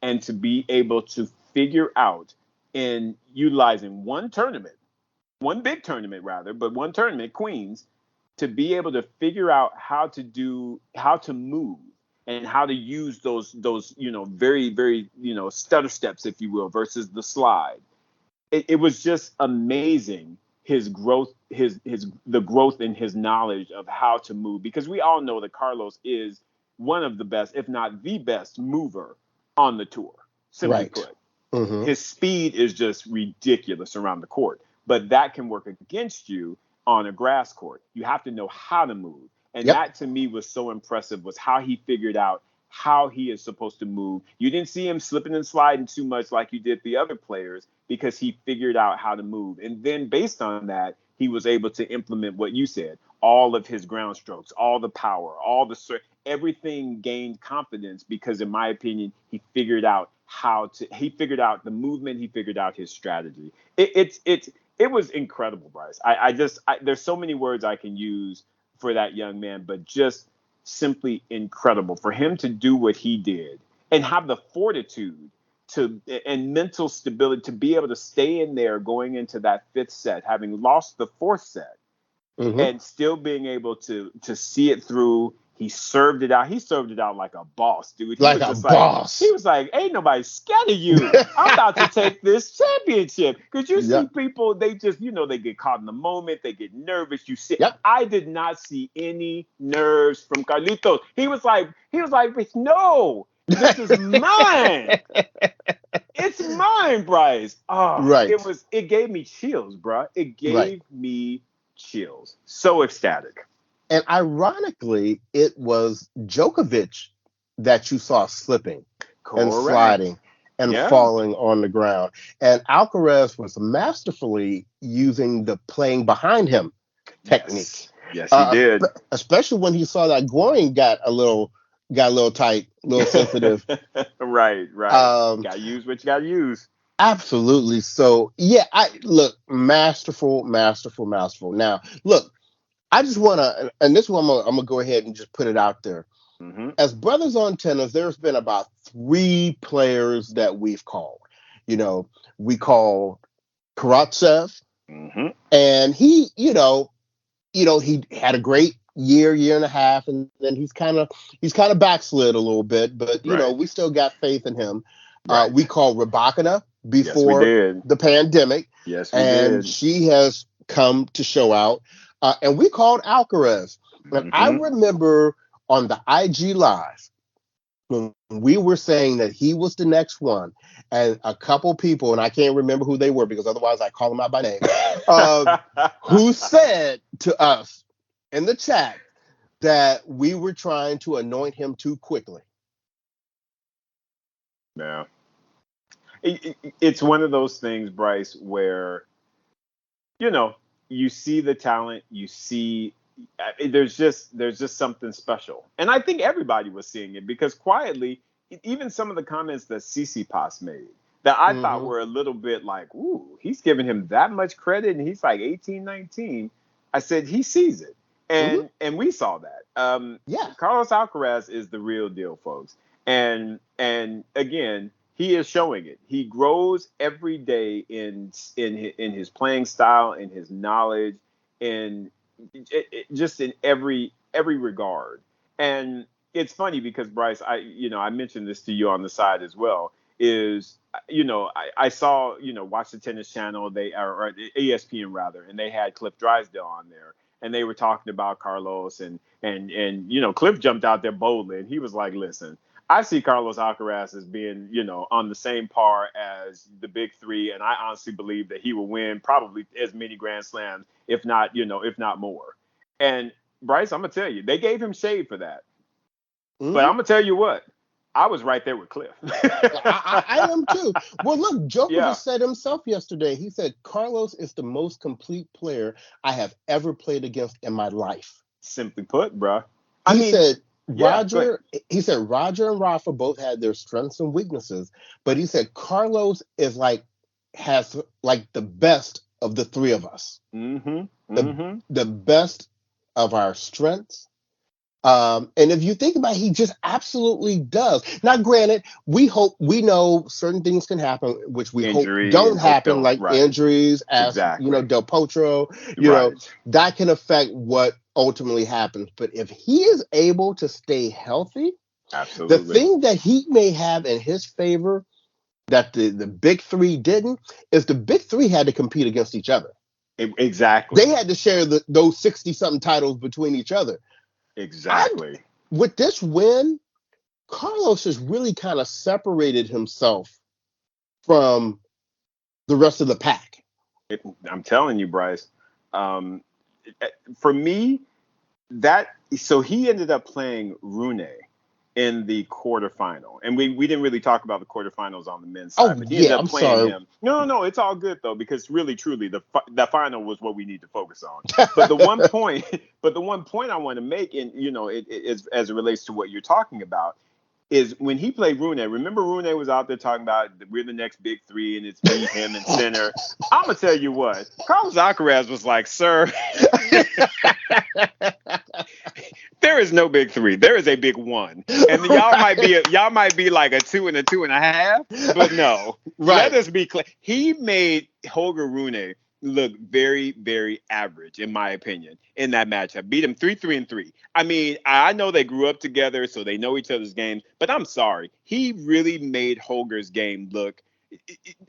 S1: and to be able to figure out in utilizing one tournament, one big tournament rather, but one tournament, Queens, to be able to figure out how to move and how to use those very very stutter steps, if you will, versus the slide. It was just amazing his growth, his the growth in his knowledge of how to move, because we all know that Carlos is one of the best, if not the best mover on the tour, simply
S2: Right.
S1: put.
S2: Mm-hmm.
S1: His speed is just ridiculous around the court, but that can work against you on a grass court. You have to know how to move. And
S2: Yep.
S1: that to me was so impressive, was how he figured out how he is supposed to move. You didn't see him slipping and sliding too much like you did the other players because he figured out how to move. And then based on that, he was able to implement what you said, all of his ground strokes, all the power, everything gained confidence because, in my opinion, he figured out the movement, he figured out his strategy. It was incredible, Bryce. There's so many words I can use for that young man, but just simply incredible for him to do what he did and have the fortitude to and mental stability to be able to stay in there going into that fifth set, having lost the fourth set,
S2: Mm-hmm.
S1: and still being able to see it through. He served it out. He served it out like a boss, dude. He
S2: Like
S1: was
S2: a
S1: just like,
S2: boss.
S1: he was like, ain't nobody scared of you. I'm about to take this championship. Because you see
S2: Yep.
S1: people, they just, they get caught in the moment. They get nervous. You see,
S2: Yep.
S1: I did not see any nerves from Carlitos. He was like, no, this is mine. It's mine, Bryce. Oh,
S2: Right.
S1: it gave me chills, bro. It
S2: Right.
S1: gave me chills. So ecstatic.
S2: And ironically, it was Djokovic that you saw slipping and
S1: Correct.
S2: sliding and
S1: Yeah.
S2: falling on the ground. And Alcaraz was masterfully using the playing behind him technique.
S1: Yes, he did.
S2: Especially when he saw that groin got a little tight, a little sensitive.
S1: Right. Gotta use what you gotta use.
S2: Absolutely. So yeah, masterful. Now, look, I just want to, and this one I'm gonna go ahead and just put it out there.
S1: Mm-hmm.
S2: As Brothers on Tennis, there's been about 3 players that we've called. We called Karatsev,
S1: Mm-hmm.
S2: and he had a great year and a half, and then he's kind of backslid a little bit, but we still got faith in him.
S1: Right.
S2: We called Rybakina before the pandemic.
S1: Yes, we
S2: and
S1: did.
S2: she has come to show out. And we called Alcaraz. And I remember on the IG Live when we were saying that he was the next one, and a couple people, and I can't remember who they were because otherwise I call them out by name, who said to us in the chat that we were trying to anoint him too quickly.
S1: Yeah. It's one of those things, Bryce, where, you see the talent, you see there's just something special. And I think everybody was seeing it because quietly, even some of the comments that Tsitsipas made that I thought were a little bit like, ooh, he's giving him that much credit and he's like 18, 19. I said, he sees it. And we saw that.
S2: Yeah.
S1: Carlos Alcaraz is the real deal, folks. And again, he is showing it. He grows every day in his playing style, in his knowledge, in just in every regard. And it's funny because Bryce, I mentioned this to you on the side as well. Is I saw Watch the Tennis Channel, they or ESPN rather, and they had Cliff Drysdale on there, and they were talking about Carlos and Cliff jumped out there boldly, and he was like, listen, I see Carlos Alcaraz as being, on the same par as the big 3, and I honestly believe that he will win probably as many Grand Slams, if not more. And Bryce, I'm gonna tell you, they gave him shade for that, but I'm gonna tell you what, I was right there with Cliff.
S2: I am too. Well, look, Djokovic said himself yesterday. He said Carlos is the most complete player I have ever played against in my life.
S1: Simply put, bro.
S2: He said Roger and Rafa both had their strengths and weaknesses, but he said Carlos has the best of the 3 of us. The best of our strengths. And if you think about it, he just absolutely does. Now, granted, we know certain things can happen, which we hope don't happen, like injuries, as Del Potro, that can affect what ultimately happens. But if he is able to stay healthy,
S1: absolutely,
S2: the thing that he may have in his favor that the big 3 didn't is the big 3 had to compete against each other.
S1: Exactly.
S2: They had to share those 60-something titles between each other.
S1: Exactly.
S2: With this win, Carlos has really kind of separated himself from the rest of the pack.
S1: I'm telling you, Bryce. For me, so he ended up playing Rune in the quarterfinal, and we didn't really talk about the quarterfinals on the men's side, but he ended up playing him. No, it's all good though, because really, truly, the final was what we need to focus on. But the one point I want to make, and it is as it relates to what you're talking about, is when he played Rune. Remember, Rune was out there talking about we're the next big 3, and it's me, him, and Sinner. I'm gonna tell you what, Carlos Alcaraz was like, sir. There is no big 3. There is a big 1, and y'all might be like a 2 and a 2.5, but no. Let us be clear. He made Holger Rune looked very, very average, in my opinion, in that matchup. Beat him 3-3-3. I mean, I know they grew up together, so they know each other's games, but I'm sorry. He really made Holger's game look.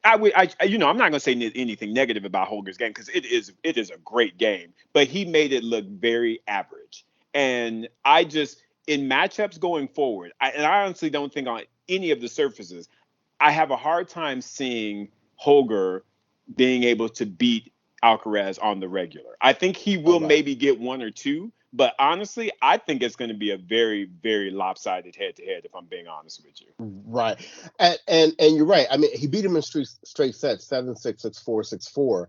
S1: I'm not gonna say anything negative about Holger's game because it is a great game, but he made it look very average. And I just in matchups going forward, I honestly don't think on any of the surfaces, I have a hard time seeing Holger being able to beat Alcaraz on the regular. I think he
S2: All
S1: will
S2: right.
S1: maybe get one or two, but honestly, I think it's going to be a very, very lopsided head to head, if I'm being honest with you.
S2: Right. And you're right. I mean, he beat him in straight sets, 7-6, 6-4, 6-4.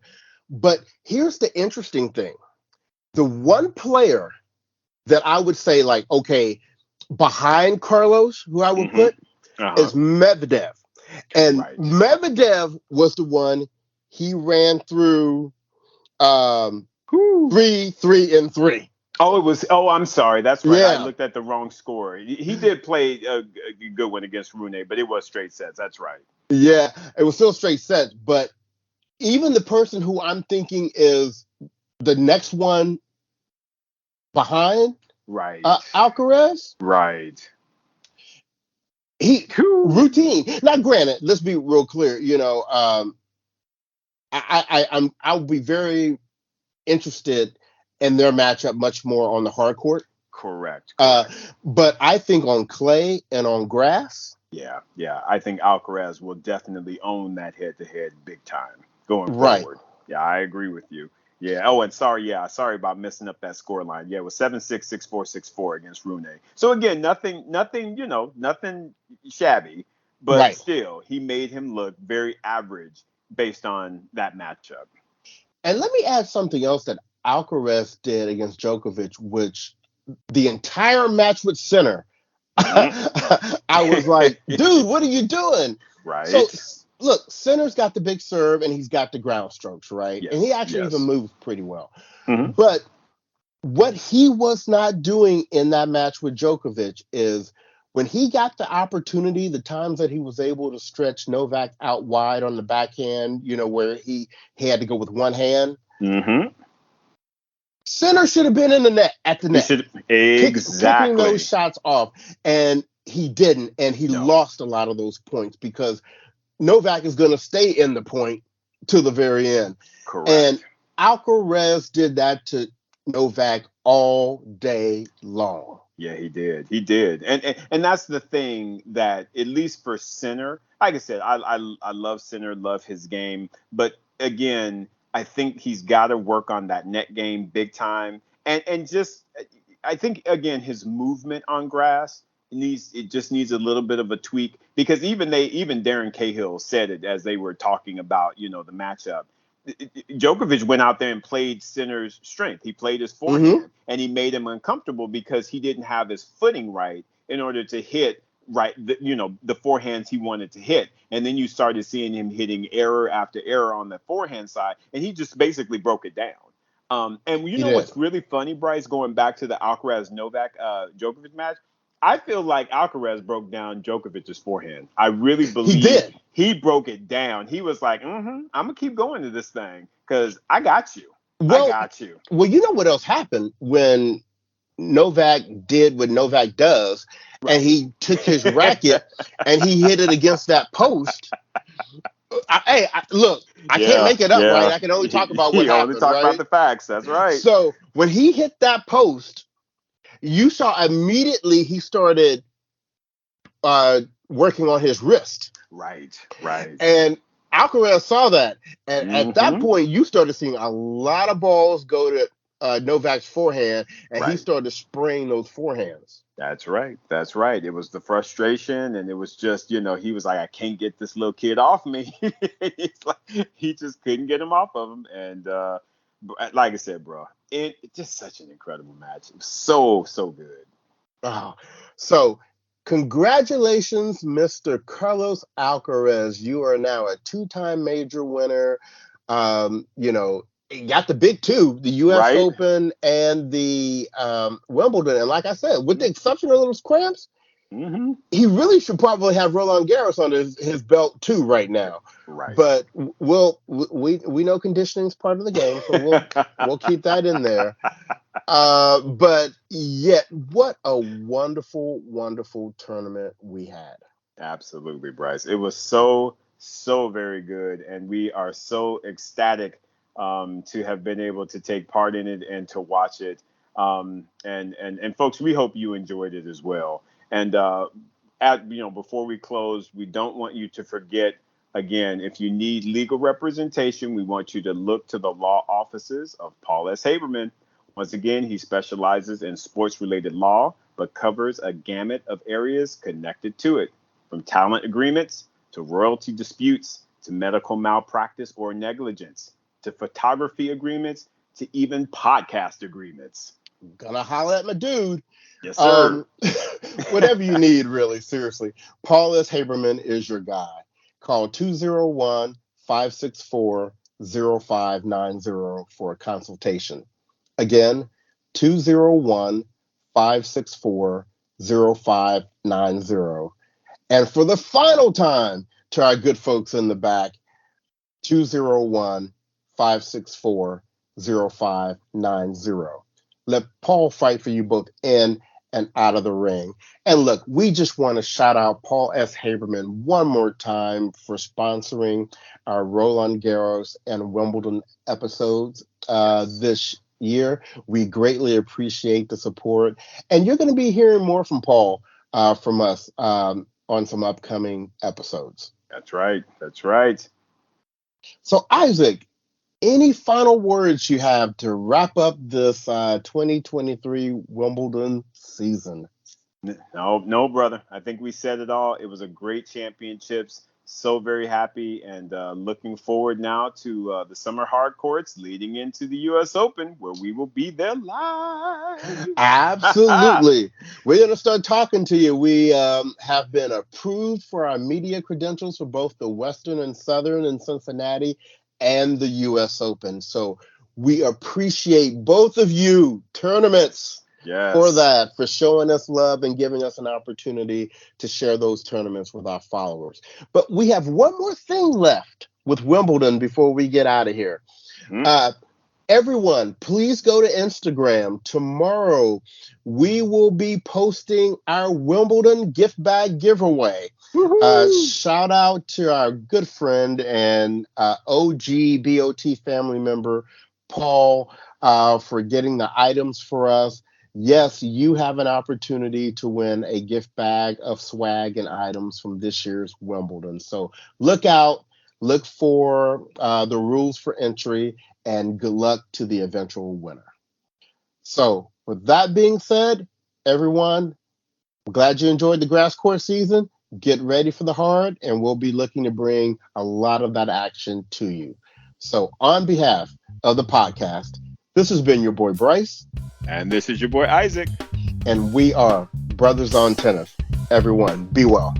S2: But here's the interesting thing. The one player that I would say, like, okay, behind Carlos, who I would
S1: Mm-hmm.
S2: put,
S1: Uh-huh.
S2: is Medvedev. And
S1: Right.
S2: Medvedev was the one he ran through
S1: Whew.
S2: 3-3-3.
S1: Oh, it was. Oh, I'm sorry. That's right. I
S2: Yeah.
S1: looked at the wrong score. He did play a good one against Rune, but it was straight sets. That's right.
S2: Yeah. It was still straight sets. But even the person who I'm thinking is the next one behind
S1: Right.
S2: Alcaraz,
S1: Right.
S2: he
S1: Whew.
S2: routine. Now, granted, let's be real clear. I'll be very interested in their matchup much more on the hard court.
S1: Correct.
S2: Uh,
S1: Correct.
S2: but I think on clay and on grass,
S1: Yeah, yeah. I think Alcaraz will definitely own that head to head big time going
S2: right?
S1: forward. Yeah, I agree with you. Yeah. Oh, and sorry, sorry about messing up that score line. Yeah, it was 7-6, 6-4, 6-4 against Rune. So again, nothing, nothing shabby, but
S2: Right.
S1: still, he made him look very average based on that matchup.
S2: And let me add something else that Alcaraz did against Djokovic, which the entire match with center,
S1: Hmm.
S2: I was like, dude, what are you doing? So
S1: Right.
S2: look, center's got the big serve and he's got the ground strokes, right? And he
S1: Yes.
S2: actually even
S1: Yes.
S2: moves pretty well.
S1: Hmm.
S2: But what he was not doing in that match with Djokovic is when he got the opportunity, the times that he was able to stretch Novak out wide on the backhand, where he had to go with one hand,
S1: Hmm.
S2: center should have been in the net at the
S1: He
S2: net,
S1: should
S2: picking those
S1: exactly.
S2: shots off, and he didn't, and he
S1: No.
S2: lost a lot of those points because Novak is going to stay in the point to the very end, and
S1: Correct.
S2: Alcaraz did that to Novak all day long.
S1: Yeah, he did. He did. And that's the thing that at least for Sinner, like I said, I love Sinner, love his game, but again, I think he's got to work on that net game big time. And just I think again his movement on grass just needs a little bit of a tweak because even Darren Cahill said it as they were talking about, the matchup. Djokovic went out there and played Sinner's strength. He played his
S2: Mm-hmm.
S1: forehand, and he made him uncomfortable because he didn't have his footing right in order to hit the forehands he wanted to hit. And then you started seeing him hitting error after error on the forehand side, and he just basically broke it down. And you
S2: He
S1: know
S2: did.
S1: what's really funny, Bryce? Going back to the Alcaraz Novak Djokovic match, I feel like Alcaraz broke down Djokovic's forehand. I really
S2: He
S1: believe
S2: did.
S1: he broke it down. He was like, I'm gonna keep going to this thing because I got you. I
S2: Well,
S1: got you.
S2: well, you know what else happened when Novak did what Novak does, and
S1: Right.
S2: he took his racket and he hit it against that post. Look, I can't
S1: Yeah,
S2: make it up, right?
S1: yeah.
S2: I can only talk about what
S1: He only
S2: happened,
S1: talk about
S2: right?
S1: the facts. That's right.
S2: So when he hit that post, you saw immediately he started working on his wrist.
S1: Right, right.
S2: And Alcaraz saw that. And at that
S1: Hmm.
S2: point, you started seeing a lot of balls go to Novak's forehand, and he
S1: Right.
S2: started spraying those forehands.
S1: That's right. That's right. It was the frustration, and it was just, he was like, I can't get this little kid off me. It's like he just couldn't get him off of him. And like I said, bro, it's just such an incredible match. It was so, so good.
S2: Oh, so congratulations, Mr. Carlos Alcaraz. You are now a two-time major winner. You got the big two, the US
S1: Right?
S2: Open and the Wimbledon. And like I said, with the exception of those cramps,
S1: Mm-hmm.
S2: He really should probably have Roland Garros on his belt too right now.
S1: Right.
S2: But we know conditioning is part of the game, so we'll keep that in there. But yet, what a wonderful, wonderful tournament we had.
S1: Absolutely, Bryce. It was so very good, and we are so ecstatic to have been able to take part in it and to watch it. And folks, we hope you enjoyed it as well. And before we close, we don't want you to forget. Again, if you need legal representation, we want you to look to the law offices of Paul S. Haberman. Once again, he specializes in sports related law, but covers a gamut of areas connected to it, from talent agreements to royalty disputes to medical malpractice or negligence to photography agreements to even podcast agreements.
S2: Gonna holler at my dude.
S1: Yes, sir.
S2: Whatever you need, really, seriously. Paul S. Haberman is your guy. Call 201-564-0590 for a consultation. Again, 201-564-0590. And for the final time, to our good folks in the back, 201-564-0590. Let Paul fight for you both in and out of the ring. And look, we just want to shout out Paul S. Haberman one more time for sponsoring our Roland Garros and Wimbledon episodes this year. We greatly appreciate the support. And you're going to be hearing more from Paul from us on some upcoming episodes.
S1: That's right. That's right.
S2: So, Isaac, any final words you have to wrap up this 2023 Wimbledon season?
S1: No, brother. I think we said it all. It was a great championships. So very happy and looking forward now to the summer hard courts leading into the U.S. Open, where we will be there live.
S2: Absolutely. We're going to start talking to you. We have been approved for our media credentials for both the Western and Southern in Cincinnati and the U.S. Open. So we appreciate both of you tournaments.
S1: Yes.
S2: For that, for showing us love and giving us an opportunity to share those tournaments with our followers. But we have one more thing left with Wimbledon before we get out of here. Mm-hmm. Everyone, please go to Instagram. Tomorrow, we will be posting our Wimbledon gift bag giveaway. Shout out to our good friend and OG BOT family member, Paul, for getting the items for us. Yes, you have an opportunity to win a gift bag of swag and items from this year's Wimbledon. So look out, look for the rules for entry, and good luck to the eventual winner. So with that being said, everyone, I'm glad you enjoyed the grass court season. Get ready for the hard, and we'll be looking to bring a lot of that action to you. So on behalf of the podcast, this has been your boy Bryce.
S1: And this is your boy Isaac.
S2: And we are Brothers on Tennis. Everyone, be well.